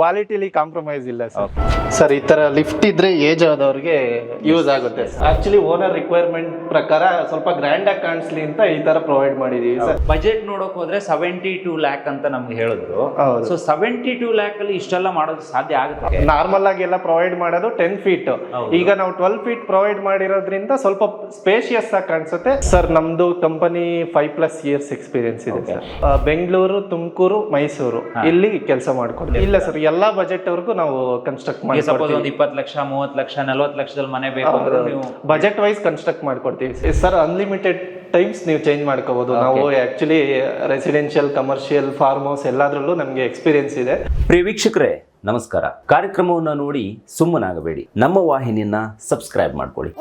ಕ್ವಾಲಿಟಿಲಿ compromise ಇಲ್ಲ sir. ಈ ತರ ಲಿಫ್ಟ್ ಇದ್ರೆ ಏಜ್ ಆದವ್ರಿಗೆ ಯೂಸ್ ಆಗುತ್ತೆ. ಆಕ್ಚುಲಿ ಓನರ್ ರಿಕ್ವೈರ್ಮೆಂಟ್ ಪ್ರಕಾರ ಸ್ವಲ್ಪ ಗ್ರ್ಯಾಂಡ್ ಆಗಿ ಕಾಣಿಸ್ಲಿ ಅಂತ ಈ ತರ ಪ್ರೊವೈಡ್ ಮಾಡಿದೀವಿ ಸರ್. ಬಜೆಟ್ ನೋಡಕ್ ಹೋದ್ರೆ 72 lakh ಅಂತ ನಮ್ಗೆ ಹೇಳಿದ್ರು. ಸೊ 72 lakh ಅಲ್ಲಿ ಇಷ್ಟೆಲ್ಲ ಮಾಡೋದು ಸಾಧ್ಯ ಆಗುತ್ತೆ? ನಾರ್ಮಲ್ ಆಗಿ ಎಲ್ಲ ಪ್ರೊವೈಡ್ ಮಾಡೋದು 10 feet. ಈಗ ನಾವು 12 feet ಪ್ರೊವೈಡ್ ಮಾಡಿರೋದ್ರಿಂದ ಸ್ವಲ್ಪ ಸ್ಪೇಷಿಯಸ್ ಆಗಿ ಕಾಣಿಸುತ್ತೆ ಸರ್. ನಮ್ದು ಕಂಪನಿ 5+ years ಎಕ್ಸ್ಪೀರಿಯನ್ಸ್ ಇದೆ ಸರ್. ಬೆಂಗಳೂರು, ತುಮಕೂರು, ಮೈಸೂರು ಇಲ್ಲಿ ಕೆಲಸ ಮಾಡ್ಕೊಡ್ತೀವಿ. ಇಲ್ಲ ಸರ್, ಎಲ್ಲಾ ಬಜೆಟ್ ವರ್ಗೂ ನಾವು ಕನ್ಸ್ಟ್ರಕ್ಟ್ ಮಾಡಿ. ಸಪೋಸ್ ಒಂದು 20 ಲಕ್ಷ, 30 ಲಕ್ಷ, 40 ಲಕ್ಷದಲ್ಲಿ ಮನೆ ಬೇಕು ಅಂದ್ರೆ ನೀವು ಬಜೆಟ್ ವೈಸ್ ಕನ್ಸ್ಟ್ರಕ್ಟ್ ಮಾಡ್ಕೊಡ್ತೀವಿ ಸರ್. ಅನ್ಲಿಮಿಟೆಡ್ ಟೈಮ್ಸ್ ನೀವು ಚೇಂಜ್ ಮಾಡ್ಕೋಬಹುದು. ನಾವು actually residential, commercial, farm house ಎಲ್ಲಾದ್ರಲ್ಲೂ ನಮ್ಗೆ ಎಕ್ಸ್ಪೀರಿಯನ್ಸ್ ಇದೆ. ಪ್ರಿಯ ವೀಕ್ಷಕರೇ ನಮಸ್ಕಾರ. ಕಾರ್ಯಕ್ರಮವನ್ನು ನೋಡಿ ಸುಮ್ಮನಾಗಬೇಡಿ, ನಮ್ಮ ವಾಹಿನಿಯನ್ನ ಸಬ್ಸ್ಕ್ರೈಬ್ ಮಾಡ್ಕೊಳ್ಳಿ.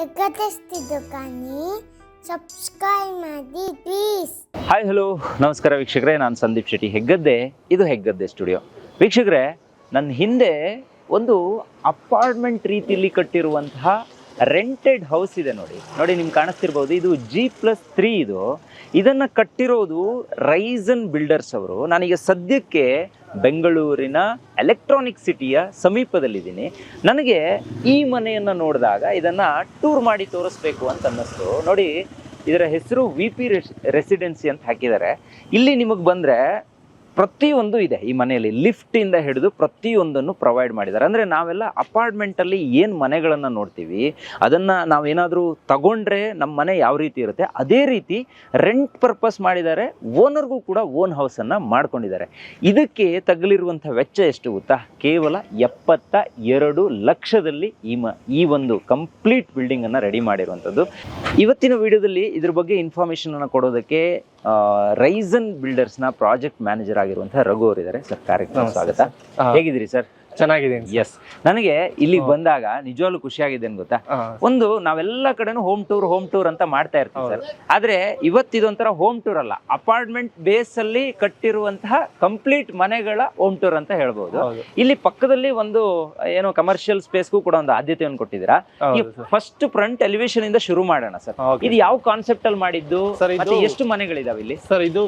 ಸಬ್ಸ್ಕ್ರೈಬ್ ಮಾಡಿ ಪ್ಲೀಸ್. ಹಾಯ್ ಹಲೋ ನಮಸ್ಕಾರ ವೀಕ್ಷಕರೇ, ನಾನು ಸಂದೀಪ್ ಶೆಟ್ಟಿ, ಹೆಗ್ಗದ್ದೆ. ಇದು ಹೆಗ್ಗದ್ದೆ ಸ್ಟುಡಿಯೋ. ವೀಕ್ಷಕರೇ, ನನ್ನ ಹಿಂದೆ ಒಂದು ಅಪಾರ್ಟ್ಮೆಂಟ್ ರೀತಿಯಲ್ಲಿ ಕಟ್ಟಿರುವಂತಹ ರೆಂಟೆಡ್ ಹೌಸ್ ಇದೆ. ನೋಡಿ ನಿಮ್ಗೆ ಕಾಣಿಸ್ತಿರ್ಬೋದು. ಇದು G+3 ಇದು. ಇದನ್ನು ಕಟ್ಟಿರೋದು ರೈಸನ್ ಬಿಲ್ಡರ್ಸ್ ಅವರು. ನಾನೀಗ ಸದ್ಯಕ್ಕೆ ಬೆಂಗಳೂರಿನ ಎಲೆಕ್ಟ್ರಾನಿಕ್ ಸಿಟಿಯ ಸಮೀಪದಲ್ಲಿದ್ದೀನಿ. ನನಗೆ ಈ ಮನೆಯನ್ನು ನೋಡಿದಾಗ ಇದನ್ನು ಟೂರ್ ಮಾಡಿ ತೋರಿಸ್ಬೇಕು ಅಂತ ಅನ್ನಿಸ್ತು. ನೋಡಿ, ಇದರ ಹೆಸರು VP ರೆಸಿಡೆನ್ಸಿ ಅಂತ ಹಾಕಿದ್ದಾರೆ. ಇಲ್ಲಿ ನಿಮಗೆ ಬಂದರೆ ಪ್ರತಿಯೊಂದು ಇದೆ ಈ ಮನೆಯಲ್ಲಿ. ಲಿಫ್ಟಿಂದ ಹಿಡಿದು ಪ್ರತಿಯೊಂದನ್ನು ಪ್ರೊವೈಡ್ ಮಾಡಿದ್ದಾರೆ. ಅಂದರೆ ನಾವೆಲ್ಲ ಅಪಾರ್ಟ್ಮೆಂಟಲ್ಲಿ ಏನು ಮನೆಗಳನ್ನು ನೋಡ್ತೀವಿ, ಅದನ್ನು ನಾವೇನಾದರೂ ತಗೊಂಡ್ರೆ ನಮ್ಮ ಮನೆ ಯಾವ ರೀತಿ ಇರುತ್ತೆ ಅದೇ ರೀತಿ ರೆಂಟ್ ಪರ್ಪಸ್ ಮಾಡಿದ್ದಾರೆ. ಓನರ್ಗೂ ಕೂಡ ಓನ್ ಹೌಸನ್ನು ಮಾಡ್ಕೊಂಡಿದ್ದಾರೆ. ಇದಕ್ಕೆ ತಗಲಿರುವಂಥ ವೆಚ್ಚ ಎಷ್ಟು ಗೊತ್ತಾ? ಕೇವಲ 72 ಲಕ್ಷದಲ್ಲಿ ಈ ಒಂದು ಕಂಪ್ಲೀಟ್ ಬಿಲ್ಡಿಂಗನ್ನು ರೆಡಿ ಮಾಡಿರುವಂಥದ್ದು. ಇವತ್ತಿನ ವಿಡಿಯೋದಲ್ಲಿ ಇದ್ರ ಬಗ್ಗೆ ಇನ್ಫಾರ್ಮೇಷನನ್ನು ಕೊಡೋದಕ್ಕೆ ರೈಸನ್ ಬಿಲ್ಡರ್ಸ್ನ ಪ್ರಾಜೆಕ್ಟ್ ಮ್ಯಾನೇಜರ್ ಆಗಿರುವಂತಹ ರಘು ಅವರು ಇದ್ದಾರೆ. ಸರ್, ಕಾರ್ಯಕ್ರಮ ಸ್ವಾಗತ. ಹೇಗಿದ್ದೀರಿ ಸರ್? ಚೆನ್ನಾಗಿದ್ದೀನಿ. ಎಸ್, ನನಗೆ ಇಲ್ಲಿಗೆ ಬಂದಾಗ ನಿಜವಾಗ್ಲೂ ಖುಷಿಯಾಗಿದೆ ಏನು ಗೊತ್ತಾ? ಒಂದು ನಾವೆಲ್ಲ ಕಡೆನೂ ಹೋಮ್ ಟೂರ್ ಅಂತ ಮಾಡ್ತಾ ಇರ್ತೀವಿ ಸರ್. ಆದ್ರೆ ಇವತ್ತಿದೊಂಥರ ಹೋಮ್ ಟೂರ್ ಅಲ್ಲ, ಅಪಾರ್ಟ್ಮೆಂಟ್ ಬೇಸ್ ಅಲ್ಲಿ ಕಟ್ಟಿರುವಂತಹ ಕಂಪ್ಲೀಟ್ ಮನೆಗಳ ಹೋಮ್ ಟೂರ್ ಅಂತ ಹೇಳ್ಬೋದು. ಇಲ್ಲಿ ಪಕ್ಕದಲ್ಲಿ ಒಂದು ಏನೋ ಕಮರ್ಷಿಯಲ್ ಸ್ಪೇಸ್ಗೂ ಕೂಡ ಒಂದು ಆದ್ಯತೆಯನ್ನು ಕೊಟ್ಟಿದ್ದೀರಾ. ಈ ಫಸ್ಟ್ ಫ್ರಂಟ್ ಎಲಿವೇಶನ್ ಇಂದ ಶುರು ಮಾಡೋಣ ಸರ್. ಇದು ಯಾವ ಕಾನ್ಸೆಪ್ಟ್ ಅಲ್ಲಿ ಮಾಡಿದ್ದು ಮತ್ತೆ ಎಷ್ಟು ಮನೆಗಳಿದಾವೆ ಇಲ್ಲಿ? ಸರ್, ಇದು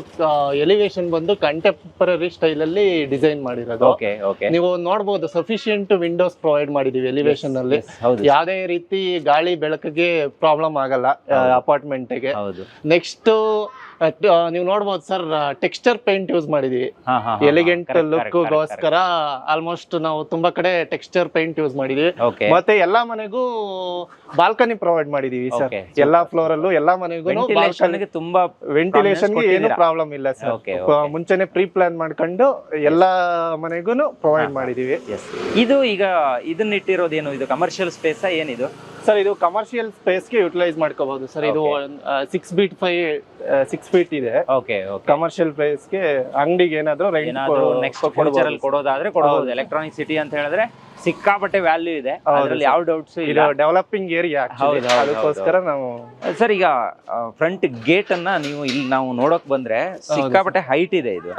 ಎಲಿವೇಶನ್ ಬಂದು ಕಂಟೆಂಪರರಿ ಸ್ಟೈಲ್ ಅಲ್ಲಿ ಡಿಸೈನ್ ಮಾಡಿರೋದು. ನೀವು ನೋಡಬಹುದು, ಸಫಿಶಿಯಂಟ್ ವಿಂಡೋಸ್ ಪ್ರೊವೈಡ್ ಮಾಡಿದೀವಿ ಎಲಿವೇಶನ್ ಅಲ್ಲಿ. ಯಾವುದೇ ರೀತಿ ಗಾಳಿ ಬೆಳಕಿಗೆ ಪ್ರಾಬ್ಲಮ್ ಆಗಲ್ಲ ಅಪಾರ್ಟ್ಮೆಂಟ್ ಗೆ. ನೆಕ್ಸ್ಟ್ ನೀವು ನೋಡ್ಬೋದು ಸರ್, ಟೆಕ್ಸ್ಚರ್ ಪೇಂಟ್ ಯೂಸ್ ಮಾಡಿದೀವಿ. ಎಲಿಗೆಂಟ್ ಲುಕ್ ಗೋಸ್ಕರ ಆಲ್ಮೋಸ್ಟ್ ನಾವು ತುಂಬಾ ಕಡೆ ಟೆಕ್ಸ್ಚರ್ ಪೇಂಟ್ ಯೂಸ್ ಮಾಡಿದೀವಿ. ಮತ್ತೆ ಎಲ್ಲಾ ಮನೆಗೂ ಬಾಲ್ಕನಿ ಪ್ರೊವೈಡ್ ಮಾಡಿದೀವಿ ಸರ್. ಎಲ್ಲಾ ಫ್ಲೋರ್ ಅಲ್ಲೂ ಎಲ್ಲಾ ಮನೆಗೂ ತುಂಬಾ ವೆಂಟಿಲೇಷನ್ ಗೆ ಏನು ಪ್ರಾಬ್ಲಮ್ ಇಲ್ಲ ಸರ್. ಮುಂಚೆನೆ ಪ್ರೀ ಪ್ಲಾನ್ ಮಾಡ್ಕೊಂಡು ಎಲ್ಲಾ ಮನೆಗೂ ಪ್ರೊವೈಡ್ ಮಾಡಿದೀವಿ. ಇದು ಈಗ ಇದನ್ನ ಇಟ್ಟಿರೋದೇನು? ಇದು ಕಮರ್ಷಿಯಲ್ ಸ್ಪೇಸ್ ಏನಿದು ಸರ್? ಇದು ಕಮರ್ಷಿಯಲ್ ಸ್ಪೇಸ್ ಗೆ ಯುಟಿಲೈಸ್ ಮಾಡ್ಕೋಬಹುದು ಸರ್. ಇದು 6 feet ಇದೆ. ಕಮರ್ಷಿಯಲ್ ಸ್ಪೇಸ್ ಗೆ, ಅಂಗಡಿಗೆ ಏನಾದ್ರು ನೆಕ್ಸ್ಟ್ ಫ್ಯೂಚರ್ ಅಲ್ಲಿ ಕೊಡೋದಾದ್ರೆ ಕೊಡಬಹುದು. ಎಲೆಕ್ಟ್ರಾನಿಕ್ ಸಿಟಿ ಅಂತ ಹೇಳಿದ್ರೆ ಸಿಕ್ಕಾಪಟ್ಟೆ ವ್ಯಾಲ್ಯೂ ಇದೆ, ಅದರಲ್ಲಿ ಯಾವ ಡೌಟ್ಸ್ ಇಲ್ಲ. ಡೆವಲಪಿಂಗ್ ಏರಿಯಾ ಅದಕ್ಕೋಸ್ಕರ ನಾವು ಸರ್ ಈಗ ಫ್ರಂಟ್ ಗೇಟ್ ಅನ್ನ ನೀವು ಇಲ್ಲಿ ನಾವು ನೋಡಕ್ ಬಂದ್ರೆ ಸಿಕ್ಕಾಪಟ್ಟೆ ಹೈಟ್ ಇದೆ. ಇದು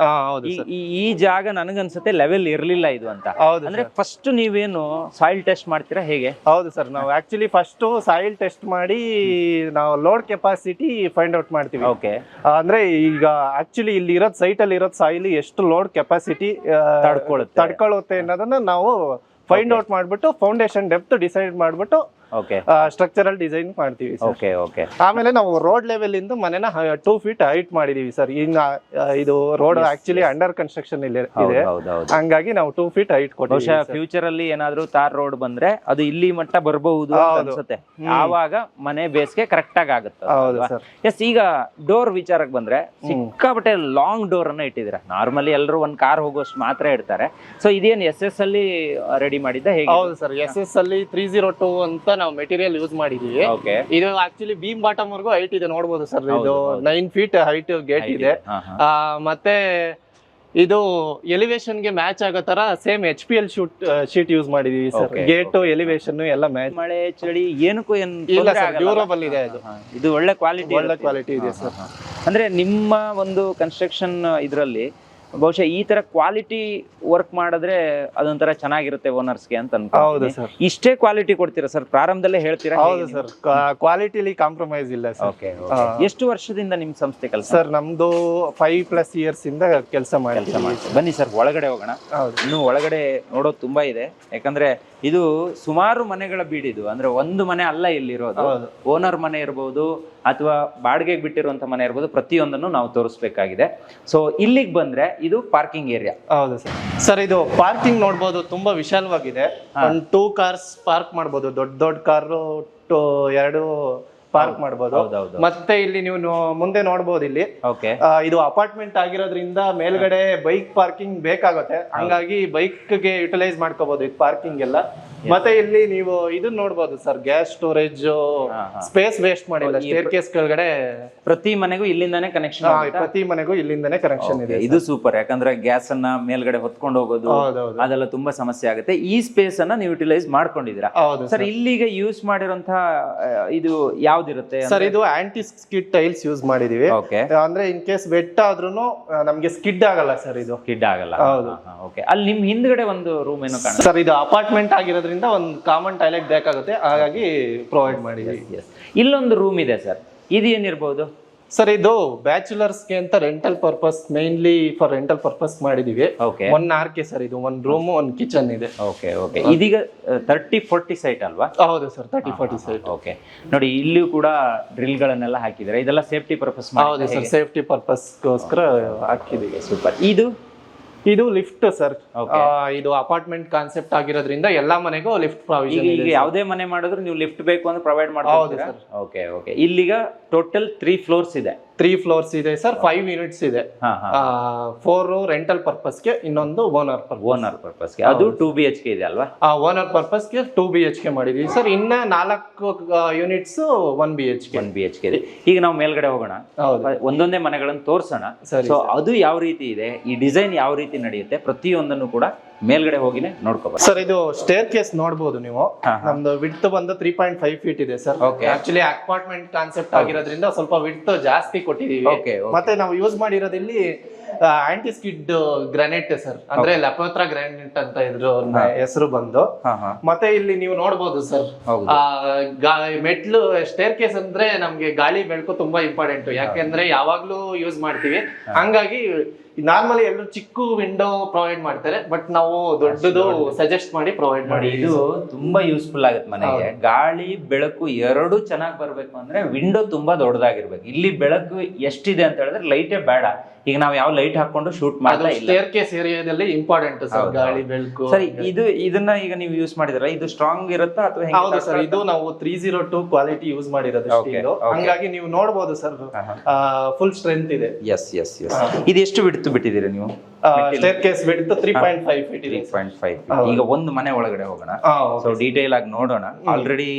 ಈ ಜಾಗ ನನಗನ್ಸುತ್ತೆ ಲೆವೆಲ್ ಇರ್ಲಿಲ್ಲ ಇದು ಅಂತ. ಅಂದ್ರೆ ಫಸ್ಟ್ ನೀವೇನು ಸಾಯಿಲ್ ಟೆಸ್ಟ್ ಮಾಡ್ತೀರಾ ಹೇಗೆ? ಹೌದು ಸರ್, ನಾವು ಆಕ್ಚುಲಿ ಫಸ್ಟ್ ಸಾಯಿಲ್ ಟೆಸ್ಟ್ ಮಾಡಿ ನಾವು ಲೋಡ್ ಕೆಪಾಸಿಟಿ ಫೈಂಡ್ ಔಟ್ ಮಾಡ್ತೀವಿ. ಅಂದ್ರೆ ಈಗ ಆಕ್ಚುಲಿ ಇಲ್ಲಿ ಇರೋದ್ ಸೈಟ್ ಅಲ್ಲಿ ಇರೋದ್ ಸಾಯಿಲ್ ಎಷ್ಟು ಲೋಡ್ ಕೆಪಾಸಿಟಿ ತಡ್ಕೊಳ್ಳುತ್ತೆ ಅನ್ನೋದನ್ನ ನಾವು ಫೈಂಡ್ ಔಟ್ ಮಾಡ್ಬಿಟ್ಟು ಫೌಂಡೇಶನ್ ಡೆಪ್ತ್ ಡಿಸೈಡ್ ಮಾಡ್ಬಿಟ್ಟು ಸ್ಟ್ರಕ್ಚರಲ್ ಡಿಸೈನ್ ಮಾಡ್ತೀವಿ. ಆಮೇಲೆ ನಾವು ರೋಡ್ ಲೆವೆಲ್ ಇಂದ ಮನೆನ 2 feet ಹೈಟ್ ಮಾಡಿದೀವಿ ಸರ್. ಇನ್ನ ಇದು ರೋಡ್ ಆಕ್ಚುಲಿ ಅಂಡರ್ ಕನ್ಸ್ಟ್ರಕ್ಷನ್ ಇದೆ, ಹಂಗಾಗಿ ನಾವು 2 feet ಹೈಟ್ ಕೊಟ್ಟಿದ್ದೀವಿ. ಫ್ಯೂಚರ್ ಅಲ್ಲಿ ಏನಾದ್ರೂ ತಾರ್ ರೋಡ್ ಬಂದ್ರೆ ಅದು ಇಲ್ಲಿ ಮಟ್ಟ ಬರಬಹುದು ಅನ್ಸುತ್ತೆ. ಆವಾಗ ಮನೆ ಬೇಸ್ಗೆ ಕರೆಕ್ಟ್ ಆಗಿ ಆಗುತ್ತೆ. ಎಸ್, ಈಗ ಡೋರ್ ವಿಚಾರಕ್ಕೆ ಬಂದ್ರೆ ಸಿಕ್ಕಾಪಟ್ಟೆ ಲಾಂಗ್ ಡೋರ್ ಅನ್ನ ಇಟ್ಟಿದ್ದೀರಾ. ನಾರ್ಮಲಿ ಎಲ್ಲರೂ ಒಂದ್ ಕಾರ್ ಹೋಗೋಷ್ಟು ಮಾತ್ರ ಇಡ್ತಾರೆ. ಸೊ ಇದೇನು SS ಅಲ್ಲಿ ರೆಡಿ ಮಾಡಿದ್ದ ಹೇಗೆ? ಹೌದು ಸರ್, SS ಅಲ್ಲಿ 302 ಅಂತ ನಾವು ಮೆಟೀರಿಯಲ್ ಯೂಸ್ ಮಾಡಿದೀವಿ. ಇದು ಆಕ್ಚುಲಿ ಬೀಮ್ ಬಾಟಮ್ ವರ್ಗೂ ಹೈಟ್ ಇದೆ, ನೋಡಬಹುದು ಸರ್. ಇದು 9 feet ಹೈಟ್ ಗೇಟ್ ಇದೆ. ಮತ್ತೆ ಇದು ಎಲಿವೇಶನ್ ಗೆ ಮ್ಯಾಚ್ ಆಗೋ ತರ ಸೇಮ್ HPL ಶೀಟ್ ಯೂಸ್ ಮಾಡಿದೀವಿ ಸರ್. ಗೇಟ್ ಎಲಿವೇಶನ್ ಎಲ್ಲ ಮ್ಯಾಚ್. ಮಳೆ ಚಳಿ ಏನಕ್ಕೂ ಡ್ಯೂರಬಲ್ ಇದೆ. ಇದು ಒಳ್ಳೆ ಕ್ವಾಲಿಟಿ ಇದೆ ಸರ್. ಅಂದ್ರೆ ನಿಮ್ಮ ಒಂದು ಕನ್ಸ್ಟ್ರಕ್ಷನ್ ಇದರಲ್ಲಿ ಬಹುಶಃ ಈ ತರ ಕ್ವಾಲಿಟಿ ವರ್ಕ್ ಮಾಡಿದ್ರೆ ಅದೊಂಥರ ಚೆನ್ನಾಗಿರುತ್ತೆ ಓನರ್ಸ್ಗೆ ಅಂತ ಹೌದು ಅನ್ಕೊಂಡು ಸರ್. ಇಷ್ಟೇ ಕ್ವಾಲಿಟಿ ಕೊಡ್ತೀರಾ ಸರ್? ಪ್ರಾರಂಭದಲ್ಲೇ ಹೇಳ್ತೀರಾ? ಹೌದು ಸರ್, ಕ್ವಾಲಿಟಿಲಿ ಕಾಂಪ್ರಮೈಸ್ ಇಲ್ಲ ಸರ್. ಓಕೆ. ಎಷ್ಟು ವರ್ಷದಿಂದ ನಿಮ್ ಸಂಸ್ಥೆ ಕೆಲಸ? ಸರ್ ನಮ್ದು 5+ years ಇಂದ ಕೆಲಸ ಮಾಡಿ. ಬನ್ನಿ ಸರ್ ಒಳಗಡೆ ಹೋಗೋಣ. ಹೌದು. ಇನ್ನು ಒಳಗಡೆ ನೋಡೋದು ತುಂಬಾ ಇದೆ, ಯಾಕಂದ್ರೆ ಇದು ಸುಮಾರು ಮನೆಗಳ ಬೀಡಿದು, ಅಂದ್ರೆ ಒಂದು ಮನೆ ಅಲ್ಲ ಇಲ್ಲಿರೋದು. ಓನರ್ ಮನೆ ಇರ್ಬೋದು ಅಥವಾ ಬಾಡಿಗೆಗೆ ಬಿಟ್ಟಿರುವಂತ ಮನೆ ಇರ್ಬೋದು, ಪ್ರತಿಯೊಂದನ್ನು ನಾವು ತೋರಿಸ್ಬೇಕಾಗಿದೆ. ಸೊ ಇಲ್ಲಿಗೆ ಬಂದ್ರೆ ಇದು ಪಾರ್ಕಿಂಗ್ ಏರಿಯಾ. ಹೌದು ಸರ್. ಸರ್ ಇದು ಪಾರ್ಕಿಂಗ್ ನೋಡ್ಬೋದು, ತುಂಬಾ ವಿಶಾಲವಾಗಿದೆ. ಒಂದು 2 cars ಪಾರ್ಕ್ ಮಾಡ್ಬೋದು, ದೊಡ್ಡ ಕಾರು 2 ಪಾರ್ಕ್ ಮಾಡ್ಬೋದು. ಮತ್ತೆ ಇಲ್ಲಿ ನೀವು ಮುಂದೆ ನೋಡ್ಬೋದು, ಇಲ್ಲಿ ಇದು ಅಪಾರ್ಟ್ಮೆಂಟ್ ಆಗಿರೋದ್ರಿಂದ ಮೇಲ್ಗಡೆ ಬೈಕ್ ಪಾರ್ಕಿಂಗ್ ಬೇಕಾಗುತ್ತೆ, ಹಂಗಾಗಿ ಬೈಕ್ಗೆ ಯುಟಿಲೈಸ್ ಮಾಡ್ಕೋಬಹುದು ಇದು ಪಾರ್ಕಿಂಗ್ ಎಲ್ಲ. ಮತ್ತೆ ಇಲ್ಲಿ ನೀವು ಇದನ್ನ ನೋಡ್ಬೋದು sir, gas storage space waste ಮಾಡಿಲ್ಲ. ಸ್ಟೇರ್ ಕೇಸ್ ಕೆಳಗಡೆ ಪ್ರತಿ ಮನೆಗೂ ಇಲ್ಲಿಂದಾನೇ ಕನೆಕ್ಷನ್, ಪ್ರತಿ ಮನೆಗೂ ಇಲ್ಲಿಂದಾನೇ ಕನೆಕ್ಷನ್ ಇದೆ. ಇದು ಸೂಪರ್, ಯಾಕಂದ್ರೆ ಗ್ಯಾಸ್ ಅನ್ನ ಮೇಲ್ಗಡೆ ಹೊತ್ಕೊಂಡು ಹೋಗೋದು ಅದೆಲ್ಲ ತುಂಬಾ ಸಮಸ್ಯೆ ಆಗುತ್ತೆ. ಈ ಸ್ಪೇಸ್ ಅನ್ನ ನೀವು ಯುಟಿಲೈಸ್ ಮಾಡ್ಕೊಂಡಿದ್ದೀರಾ. ಸರ್ ಇಲ್ಲಿಗೆ ಯೂಸ್ ಮಾಡಿರುವಂತಹ ಇದು ಯಾವ್ದಿರುತ್ತೆ ಸರ್? ಇದು ಆಂಟಿ ಸ್ಕಿಡ್ ಟೈಲ್ಸ್ ಯೂಸ್ ಮಾಡಿದೀವಿ. ಅಂದ್ರೆ ಇನ್ ಕೇಸ್ ವೆಟ್ ಆದ್ರೂ ನಮ್ಗೆ ಸ್ಕಿಡ್ ಆಗಲ್ಲ ಸರ್. ಇದು ಸ್ಕಿಡ್ ಆಗಲ್ಲ. ಅಲ್ಲಿ ನಿಮ್ ಹಿಂದ್ಗಡೆ ಒಂದು ರೂಮ್ ಏನೋ ಕಾಣುತ್ತೆ ಸರ್. ಇದು ಅಪಾರ್ಟ್ಮೆಂಟ್ ಆಗಿರೋದ್ರಿಂದ ಒಂದು ಕಾಮನ್ ಟಾಯ್ಲೆಟ್ ಬೇಕಾಗುತ್ತೆ, ಹಾಗಾಗಿ ಪ್ರೊವೈಡ್ ಮಾಡಿದೀವಿ. ಇಲ್ಲೊಂದು ರೂಮ್ ಇದೆ ಸರ್, ಇದು ಏನಿರ್ಬೋದು ಸರ್? ಇದು ಬ್ಯಾಚುಲರ್ಸ್ಗೆ ಅಂತ rental purpose, mainly for rental purpose ಮಾಡಿದೀವಿ. 1 RK ಸರ್. ಇದು 1 ರೂಮ್ 1 ಕಿಚನ್ ಇದೆ. ಇದೀಗ 30-40 ಸೈಟ್ ಅಲ್ವಾ? ಹೌದು ಸರ್, 30-40 ಸೈಟ್. ಓಕೆ. ನೋಡಿ ಇಲ್ಲಿಯೂ ಕೂಡ ಡ್ರಿಲ್ ಗಳನ್ನೆಲ್ಲ ಹಾಕಿದ್ದಾರೆ, ಇದೆಲ್ಲ ಸೇಫ್ಟಿ ಪರ್ಪಸ್. ಹೌದು ಸರ್, ಸೇಫ್ಟಿ ಪರ್ಪಸ್ ಗೋಸ್ಕರ ಹಾಕಿದೀವಿ. ಸೂಪರ್. ಇದು ಲಿಫ್ಟ್ ಸರ್. ಇದು ಅಪಾರ್ಟ್ಮೆಂಟ್ ಕಾನ್ಸೆಪ್ಟ್ ಆಗಿರೋದ್ರಿಂದ ಎಲ್ಲಾ ಮನೆಗೂ ಲಿಫ್ಟ್ ಪ್ರಾವಿಷನ್ ಇದೆ. ಯಾವುದೇ ಮನೆ ಮಾಡಿದ್ರು ನೀವು ಲಿಫ್ಟ್ ಬೇಕು ಅಂದ್ರೆ ಪ್ರೊವೈಡ್ ಮಾಡ್ತೀರಾ? ಓಕೆ. ಇಲ್ಲಿಗ ಟೋಟಲ್ 3 ಫ್ಲೋರ್ಸ್ ಇದೆ. 3 ಫ್ಲೋರ್ಸ್ ಇದೆ ಸರ್. 5 ಯೂನಿಟ್ಸ್ ಇದೆ. 4 ರೆಂಟಲ್ ಪರ್ಪಸ್ಗೆ, ಇನ್ನೊಂದು ಓನರ್ ಪರ್ಪಸ್ಗೆ. ಅದು 2 BHK ಇದೆ ಅಲ್ವಾ? ಓನರ್ ಪರ್ಪಸ್ಗೆ 2 BHK ಮಾಡಿದೀವಿ ಸರ್. ಇನ್ನ 4 ಯೂನಿಟ್ಸ್ 1 BHK ಇದೆ. ಈಗ ನಾವು ಮೇಲ್ಗಡೆ ಹೋಗೋಣ, ಒಂದೊಂದೇ ಮನೆಗಳನ್ನು ತೋರ್ಸೋಣ. ಸೊ ಅದು ಯಾವ ರೀತಿ ಇದೆ, ಈ ಡಿಸೈನ್ ಯಾವ ರೀತಿ ನಡೆಯುತ್ತೆ, ಪ್ರತಿಯೊಂದನ್ನು ಕೂಡ ಮೇಲ್ಗಡೆ ಹೋಗಿನೇ ನೋಡ್ಕೋಬಹುದು ಸರ್. ಇದು ಸ್ಟೇರ್ ಕೇಸ್ ನೋಡಬಹುದು ನೀವು. ನಮ್ದು ವಿಡ್ತ್ ಬಂದು 3.5 feet ಇದೆ ಸರ್. ಆಕ್ಚುಲಿ ಅಪಾರ್ಟ್ಮೆಂಟ್ ಕಾನ್ಸೆಪ್ಟ್ ಆಗಿರೋದ್ರಿಂದ ಸ್ವಲ್ಪ ವಿಡ್ತ್ ಜಾಸ್ತಿ ಕೊಟ್ಟಿದೀವಿ. ಮತ್ತೆ ನಾವು ಯೂಸ್ ಮಾಡಿರೋದಿಲ್ಲಿ ಆಂಟಿ ಸ್ಕಿಡ್ ಗ್ರಾನೈಟ್ ಸರ್, ಅಂದ್ರೆ ಲಪೋತ್ರ ಗ್ರಾನೈಟ್ ಅಂತ ಇದ್ರ ಹೆಸರು ಬಂದು. ಮತ್ತೆ ಇಲ್ಲಿ ನೀವು ನೋಡಬಹುದು ಸರ್, ಮೆಟ್ಲು ಸ್ಟೇರ್ ಕೇಸ್ ಅಂದ್ರೆ ನಮ್ಗೆ ಗಾಳಿ ಬೆಳಕು ತುಂಬಾ ಇಂಪಾರ್ಟೆಂಟ್, ಯಾಕೆಂದ್ರೆ ಯಾವಾಗ್ಲೂ ಯೂಸ್ ಮಾಡ್ತೀವಿ. ಹಂಗಾಗಿ ನಾರ್ಮಲಿ ಎಲ್ಲರೂ ಚಿಕ್ಕ ವಿಂಡೋ ಪ್ರೊವೈಡ್ ಮಾಡ್ತಾರೆ, ಬಟ್ ನಾವು ದೊಡ್ಡದು ಸಜೆಸ್ಟ್ ಮಾಡಿ ಪ್ರೊವೈಡ್ ಮಾಡಿ. ಇದು ತುಂಬಾ ಯೂಸ್ಫುಲ್ ಆಗುತ್ತೆ ಮನೆಗೆ. ಗಾಳಿ ಬೆಳಕು ಎರಡು ಚೆನ್ನಾಗಿ ಬರ್ಬೇಕು ಅಂದ್ರೆ ವಿಂಡೋ ತುಂಬಾ ದೊಡ್ಡದಾಗಿರ್ಬೇಕು. ಇಲ್ಲಿ ಬೆಳಕು ಎಷ್ಟಿದೆ ಅಂತ ಹೇಳಿದ್ರೆ ಲೈಟೇ ಬೇಡ. ಈಗ ನಾವು ಯಾವ ಲೈಟ್ ಹಾಕೊಂಡು ಶೂಟ್ ಮಾಡ್ತಾ ಇಲ್ಲ. ಸ್ಟೇರ್ ಕೇಸ್ ಏರಿಯಾದಲ್ಲಿ ಇಂಪಾರ್ಟೆಂಟ್ ಸರ್ ಗಾಳಿ ಬೆಳಕು. ಸರಿ, ಇದನ್ನ ಈಗ ನೀವು ಯೂಸ್ ಮಾಡಿದ್ರಲ್ಲ, ಇದು ಸ್ಟ್ರಾಂಗ್ ಇರುತ್ತಾ ಅಥವಾ ಹೇಗೆ? ಹೌದು ಸರ್, ಇದು ನಾವು 302 ಕ್ವಾಲಿಟಿ ಯೂಸ್ ಮಾಡಿರೋದು. ಹಂಗಾಗಿ ನೀವು ನೋಡಬಹುದು ಸರ್, ಫುಲ್ ಸ್ಟ್ರೆಂತ್ ಇದೆ. ಎಸ್. ಇದು ಎಷ್ಟು ಬಿಡ್ತು ಬಿಟ್ಟಿದ್ದೀರಾ ನೀವು? ಸ್ಟೇರ್ ಕೇಸ್ ವಿಡ್ತ್ 3.5 feet ಇದೆ. 3.5. ಈಗ ಒಂದು ಮನೆ ಒಳಗಡೆ ಹೋಗೋಣ, ಸೊ ಡೀಟೇಲ್ ಆಗಿ ನೋಡೋಣ. ಆಲ್ರೆಡಿ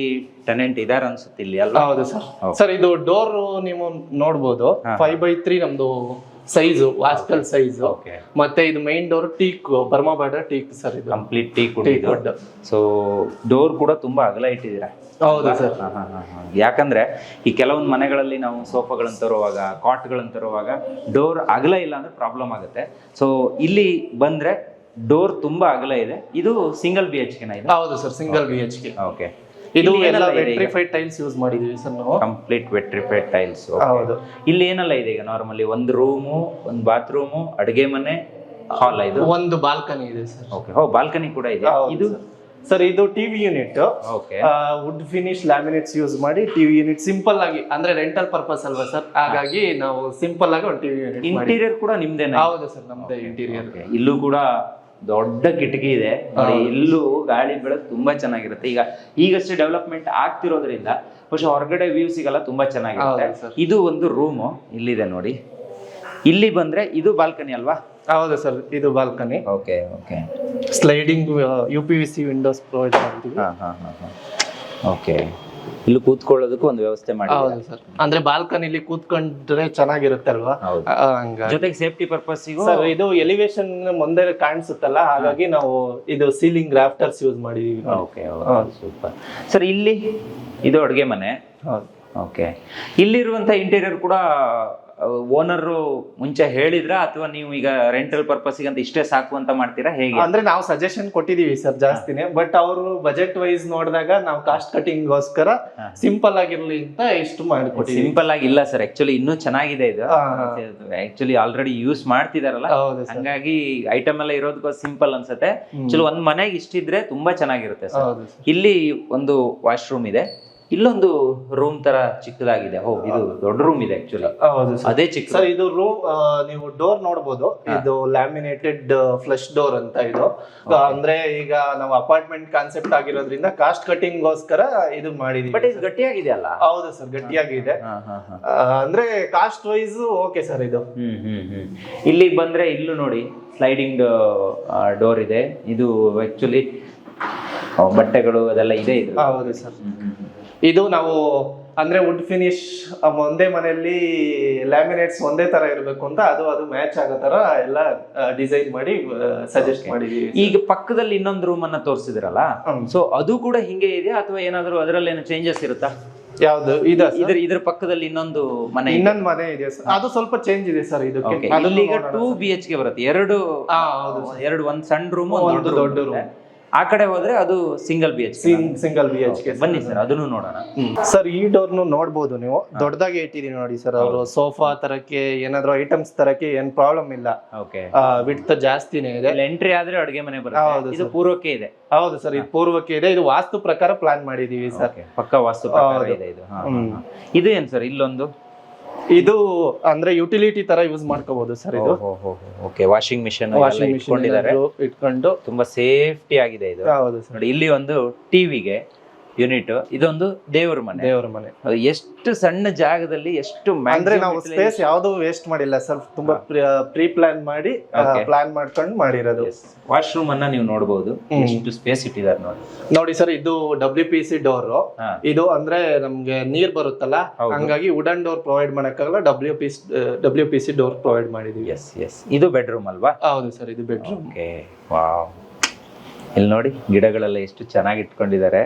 ಟೆನೆಂಟ್ ಇದಾರೆ ಅನ್ಸುತ್ತೆ ಇಲ್ಲಿ ಅಲ್ವಾ? ಹೌದು ಸರ್. ಸರ್ ಇದು ಡೋರ್ ನೀವು ನೋಡಬಹುದು, 5x3 ನಮ್ದು ಸೈಜ್, ವಾಸ್ಕಲ್ ಸೈಜ್. ಮತ್ತೆ ಇದು main door teak, Burma border teak sir. ಇದು complete teak wood. So door ಕೂಡ ತುಂಬಾ ಅಗಲ ಇಟ್ಟಿದ್ದೀರಾ? ಹೌದು ಸರ್. ಯಾಕಂದ್ರೆ ಈ ಕೆಲವೊಂದು ಮನೆಗಳಲ್ಲಿ ನಾವು ಸೋಫಾಗಳನ್ನು ತರುವಾಗ, ಕಾಟ್ಗಳನ್ನು ತರುವಾಗ ಡೋರ್ ಅಗಲ ಇಲ್ಲ ಅಂದ್ರೆ ಪ್ರಾಬ್ಲಮ್ ಆಗುತ್ತೆ. ಸೊ ಇಲ್ಲಿ ಬಂದ್ರೆ ಡೋರ್ ತುಂಬಾ ಅಗಲ ಇದೆ. ಇದು ಸಿಂಗಲ್ BHK ನ ಇದು? ಹೌದು ಸರ್, ಸಿಂಗಲ್ BHK. ಓಕೆ. ಇದು ಎಲ್ಲ ವೆಟ್ರಿಫೈಡ್ ಟೈಲ್ಸ್ ಯೂಸ್ ಮಾಡಿದೀವಿ ಸರ್ ನಾವು. Complete vitrified tiles. ಹೌದು. ಇಲ್ಲಿ ಏನೆಲ್ಲ ಇದೆ ಈಗ? ನಾರ್ಮಲಿ ಒಂದು ರೂಮು, ಒಂದು ಬಾತ್ರೂಮು, ಅಡುಗೆ ಮನೆ, ಹಾಲ್, ಇದು ಒಂದು ಬಾಲ್ಕನಿ ಇದೆ ಸರ್. ಓಕೆ. ಬಾಲ್ಕನಿ ಕೂಡ ಇದೆ. ಇದು ಸರ್ ಇದು TV unit. Wood finish laminates use ಮಾಡಿ ಟಿವಿ ಯೂನಿಟ್ ಸಿಂಪಲ್ ಆಗಿ, ಅಂದ್ರೆ ರೆಂಟಲ್ ಪರ್ಪಸ್ ಅಲ್ವಾ ಸರ್, ಹಾಗಾಗಿ ನಾವು ಸಿಂಪಲ್ ಆಗಿ ಒಂದು ಟಿವಿ ಯೂನಿಟ್. ಇಂಟೀರಿಯರ್ ಕೂಡ ನಿಮ್ದೇನಾ? ಹೌದು ಸರ್, ನಮ್ದೇ ಇಂಟೀರಿಯರ್. ಇಲ್ಲೂ ಕೂಡ ದೊಡ್ಡ ಕಿಟಕಿ ಇದೆ ನೋಡಿ. ಇಲ್ಲೂ ಗಾಳಿ ಬೆಳಕು ತುಂಬಾ ಚೆನ್ನಾಗಿರುತ್ತೆ. ಈಗಷ್ಟೇ ಡೆವಲಪ್ಮೆಂಟ್ ಆಗ್ತಿರೋದ್ರಿಂದ ಬಹುಶಃ ಹೊರಗಡೆ ವ್ಯೂ ಸಿಗಲ್ಲ, ತುಂಬಾ ಚೆನ್ನಾಗಿರುತ್ತೆ. ಇದು ಒಂದು ರೂಮು ಇಲ್ಲಿದೆ ನೋಡಿ. ಇಲ್ಲಿ ಬಂದ್ರೆ ಇದು ಬಾಲ್ಕನಿ ಅಲ್ವಾ? ಹೌದು ಸರ್, ಇದು balcony. Okay. Sliding UPVC Windows provide ಮಾಡ್ತೀವಿ. ಓಕೆ. ಇಲ್ಲಿ ಕೂತ್ಕೊಳ್ಳೋದಕ್ಕೂ ಒಂದು ವ್ಯವಸ್ಥೆ ಮಾಡಿ. ಹೌದು ಸರ್, ಅಂದ್ರೆ ಬಾಲ್ಕನಿಲಿ ಕೂತ್ಕೊಂಡ್ರೆ ಚೆನ್ನಾಗಿರುತ್ತೆ ಅಲ್ವಾ, ಜೊತೆಗೆ ಸೇಫ್ಟಿ ಪರ್ಪಸ್. ಸರ್ ಇದು ಎಲಿವೇಶನ್ ಮುಂದೆ ಕಾಣಿಸುತ್ತಲ್ಲ, ಹಾಗಾಗಿ ನಾವು ಇದು ಸೀಲಿಂಗ್ ರಾಫ್ಟರ್ಸ್ ಯೂಸ್ ಮಾಡಿದೀವಿ. Okay, super sir. ಇಲ್ಲಿ ಇದು ಅಡುಗೆ ಮನೆ. ಓಕೆ. ಇಲ್ಲಿರುವಂತ ಇಂಟೀರಿಯರ್ ಕೂಡ ಓನರ್ ಮುಂಚೆ ಹೇಳಿದ್ರ ಅಥವಾ ನೀವು ಈಗ ರೆಂಟಲ್ ಪರ್ಪಸ್ಗೆ ಅಂತ ಇಷ್ಟೇ ಸಾಕು ಅಂತ ಮಾಡ್ತೀರಾ ಹೇಗೆ? ಅಂದ್ರೆ ನಾವು ಸಜೆಷನ್ ಕೊಟ್ಟಿದೀವಿ ಸರ್ ಜಾಸ್ತಿನೇ, ಬಟ್ ಅವರು ಬಜೆಟ್ ವೈಸ್ ನೋಡಿದಾಗ ನಾವು ಕಾಸ್ಟ್ ಕಟಿಂಗ್ ಗೋಸ್ಕರ ಸಿಂಪಲ್ ಆಗಿರ್ಲಿ ಅಂತ ಇಷ್ಟು ಮಾಡಿಕೊಟ್ಟಿದ್ದೀವಿ. ಸಿಂಪಲ್ ಆಗಿ ಇಲ್ಲ ಸರ್, ಆಕ್ಚುಲಿ ಇನ್ನೂ ಚೆನ್ನಾಗಿದೆ ಇದು. ಆಕ್ಚುಲಿ ಆಲ್ರೆಡಿ ಯೂಸ್ ಮಾಡ್ತಿದಾರಲ್ಲ, ಹಂಗಾಗಿ ಐಟಮ್ ಎಲ್ಲ ಇರೋದಕ್ಕೋಸ್ಕರ ಸಿಂಪಲ್ ಅನ್ಸುತ್ತೆ. ಆಕ್ಚುಲಿ ಒಂದ್ ಮನೆಗೆ ಇಷ್ಟಿದ್ರೆ ತುಂಬಾ ಚೆನ್ನಾಗಿರುತ್ತೆ ಸರ್. ಇಲ್ಲಿ ಒಂದು ವಾಶ್ರೂಮ್ ಇದೆ, ಇಲ್ಲೊಂದು ರೂಮ್ ತರ ಚಿಕ್ಕದಾಗಿದೆ. ಇದು ದೊಡ್ಡ ರೂಮ್ ಇದೆ ಆಕ್ಚುಲಿ. ಅದೇ ಚಿಕ್ಕ ಸರ್. ಇದು ರೂಮ್ ನೀವು ಡೋರ್ ನೋಡಬಹುದು, ಇದು ಲ್ಯಾಮಿನೇಟೆಡ್ ಫ್ಲಶ್ ಡೋರ್ ಅಂತ. ಇದು ಅಂದ್ರೆ ಈಗ ನಾವು ಅಪಾರ್ಟ್ಮೆಂಟ್ ಕಾನ್ಸೆಪ್ಟ್ ಆಗಿರೋದ್ರಿಂದ ಕಾಸ್ಟ್ ಕಟಿಂಗ್ ಗೋಸ್ಕರ ಇದು ಮಾಡಿದೀವಿ. ಬಟ್ ಇದು ಗಟ್ಟಿಯಾಗಿದೆ ಅಲ್ಲ? ಹೌದು ಸರ್, ಗಟ್ಟಿಯಾಗಿದೆ. ಅಂದ್ರೆ ಕಾಸ್ಟ್ ವೈಸ್ ಓಕೆ ಸರ್ ಇದು. ಇಲ್ಲಿ ಬಂದ್ರೆ ಇಲ್ಲೂ ನೋಡಿ ಸ್ಲೈಡಿಂಗ್ ಡೋರ್ ಇದೆ. ಇದು ಆಕ್ಚುಲಿ ಬಟ್ಟೆಗಳು ಅದೆಲ್ಲ ಇದೆ ಇದು. ಹೌದು ಸರ್. ಇದು ನಾವು ಅಂದ್ರೆ ವುಡ್ ಫಿನಿಶ್ ಒಂದೇ ಮನೆಯಲ್ಲಿ ಲ್ಯಾಮಿನೇಟ್ಸ್ ಒಂದೇ ತರ ಇರಬೇಕು ಅಂತ ಅದು ಮ್ಯಾಚ್ ಆಗೋ ತರ ಎಲ್ಲ ಡಿಸೈನ್ ಮಾಡಿ ಸಜೆಸ್ಟ್ ಮಾಡಿದೀವಿ. ಈಗ ಪಕ್ಕದಲ್ಲಿ ಇನ್ನೊಂದು ರೂಮ್ ಅನ್ನ ತೋರಿಸಿದ್ರಲ್ಲ, ಸೊ ಅದು ಕೂಡ ಹಿಂಗೆ ಇದೆಯಾ ಅಥವಾ ಏನಾದ್ರು ಅದರಲ್ಲಿ ಏನು ಚೇಂಜಸ್ ಇರುತ್ತಾ? ಯಾವ್ದು? ಇದ್ರ ಪಕ್ಕದಲ್ಲಿ ಇನ್ನೊಂದು ಮನೆ ಇದೆ ಸರ್, ಅದು ಸ್ವಲ್ಪ ಚೇಂಜ್ ಇದೆ ಸರ್. ಇದಕ್ಕೆ ಈಗ 2 BHK ಬರುತ್ತೆ. ಎರಡು ಒಂದ್ ಸಣ್ಣ ರೂಮ್, ಒಂದು ದೊಡ್ಡ ರೂಮ್. ಆ ಕಡೆ ಹೋದ್ರೆ ಅದು ಸಿಂಗಲ್ BHK. ಬನ್ನಿ ಸರ್, ಅದನ್ನು ನೋಡೋಣ. ಸರ್ ಈ ಡೋರ್ನು ನೋಡ್ಬೋದು ನೀವು, ದೊಡ್ಡದಾಗಿ ಇಟ್ಟಿದೀನಿ ನೋಡಿ ಸರ್. ಅವರು ಸೋಫಾ ತರಕ್ಕೆ ಏನಾದ್ರು ಐಟಮ್ಸ್ ತರಕ್ಕೆ ಏನ್ ಪ್ರಾಬ್ಲಮ್ ಇಲ್ಲ. ವಿಡ್ತ್ ಜಾಸ್ತಿನೇ ಇದೆ. ಎಂಟ್ರಿ ಆದ್ರೆ ಅಡುಗೆ ಮನೆ ಬರುತ್ತೆ. ಇದು ಪೂರ್ವಕ್ಕೆ ಇದೆ. ಹೌದು ಸರ್, ಇದು ಪೂರ್ವಕ್ಕೆ ಇದೆ. ಇದು ವಾಸ್ತು ಪ್ರಕಾರ ಪ್ಲಾನ್ ಮಾಡಿದೀವಿ ಸರ್. ಪಕ್ಕ ವಾಸ್ತು ಪ್ರಕಾರ ಇದೆ ಇದು. ಇದು ಏನ್ ಸರ್ ಇಲ್ಲೊಂದು? ಇದು ಅಂದ್ರೆ ಯುಟಿಲಿಟಿ ತರ ಯೂಸ್ ಮಾಡ್ಕೋಬಹುದು ಸರ್. ಇದು ವಾಷಿಂಗ್ ಮಿಷನ್ ಇಟ್ಕೊಂಡು ತುಂಬಾ ಸೇಫ್ಟಿ ಆಗಿದೆ ಇದು. ನೋಡಿ, ಇಲ್ಲಿ ಒಂದು ಟಿವಿಗೆ ಯೂನಿಟ್, ಇದೊಂದು ದೇವರ ಮನೆ. ಎಷ್ಟು ಸಣ್ಣ ಜಾಗದಲ್ಲಿ ಎಷ್ಟು ಅಂದ್ರೆ ನಾವು ಸ್ಪೇಸ್ ಯಾವ್ದು ವೇಸ್ಟ್ ಮಾಡಿಲ್ಲ ಸರ್. ತುಂಬಾ ಪ್ರೀ ಪ್ಲಾನ್ ಮಾಡಿ ಪ್ಲಾನ್ ಮಾಡ್ಕೊಂಡು ಮಾಡಿರೋದು. ವಾಶ್ರೂಮ್ ಅನ್ನ ನೀವು ನೋಡಬಹುದು, ಎಷ್ಟು ಸ್ಪೇಸ್ ಇಟ್ಟಿದ್ದಾರೆ ನೋಡಿ ಸರ್. ಇದು WPC ಡೋರ್. ಇದು ಅಂದ್ರೆ ನಮ್ಗೆ ನೀರ್ ಬರುತ್ತಲ್ಲ, ಹಂಗಾಗಿ ವುಡನ್ ಡೋರ್ ಪ್ರೊವೈಡ್ ಮಾಡಕ್ಕಾಗಲ್ಲ, WPC ಡೋರ್ ಪ್ರೊವೈಡ್ ಮಾಡಿದೀವಿ. ಇದು ಬೆಡ್ರೂಮ್ ಅಲ್ವಾ? ಹೌದು ಸರ್, ಇದು ಬೆಡ್ರೂಮ್. ಇಲ್ಲಿ ನೋಡಿ, ಗಿಡಗಳೆಲ್ಲ ಎಷ್ಟು ಚೆನ್ನಾಗಿ ಇಟ್ಕೊಂಡಿದ್ದಾರೆ.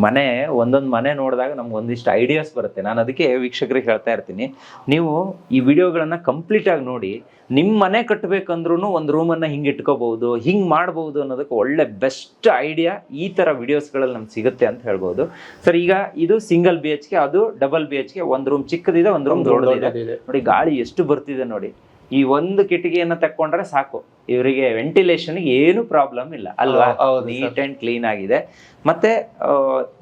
ಮನೆ ಒಂದೊಂದು ಮನೆ ನೋಡಿದಾಗ ನಮ್ಗೆ ಒಂದಿಷ್ಟು ಐಡಿಯಾಸ್ ಬರುತ್ತೆ. ನಾನು ಅದಕ್ಕೆ ವೀಕ್ಷಕರಿಗೆ ಹೇಳ್ತಾ ಇರ್ತೀನಿ, ನೀವು ಈ ವಿಡಿಯೋಗಳನ್ನ ಕಂಪ್ಲೀಟ್ ಆಗಿ ನೋಡಿ. ನಿಮ್ಮ ಮನೆ ಕಟ್ಟಬೇಕಂದ್ರೂ ಒಂದು ರೂಮನ್ನು ಹಿಂಗೆ ಇಟ್ಕೋಬಹುದು, ಹಿಂಗೆ ಮಾಡ್ಬೋದು ಅನ್ನೋದಕ್ಕೆ ಒಳ್ಳೆ ಬೆಸ್ಟ್ ಐಡಿಯಾ ಈ ಥರ ವಿಡಿಯೋಸ್ಗಳಲ್ಲಿ ನಮ್ಗೆ ಸಿಗುತ್ತೆ ಅಂತ ಹೇಳ್ಬೋದು ಸರ್. ಈಗ ಇದು ಸಿಂಗಲ್ BHK, ಅದು ಡಬಲ್ BHK. ಒಂದು ರೂಮ್ ಚಿಕ್ಕದಿದೆ, ಒಂದು ರೂಮ್ ದೊಡ್ಡದಿದೆ. ನೋಡಿ ಗಾಳಿ ಎಷ್ಟು ಬರ್ತಿದೆ ನೋಡಿ. ಈ ಒಂದು ಕಿಟಕಿಯನ್ನ ತಕ್ಕೊಂಡ್ರೆ ಸಾಕು, ಇವರಿಗೆ ವೆಂಟಿಲೇಷನ್ ಏನು ಪ್ರಾಬ್ಲಮ್ ಇಲ್ಲ ಅಲ್ವಾ? ನೀಟ್ ಅಂಡ್ ಕ್ಲೀನ್ ಆಗಿದೆ. ಮತ್ತೆ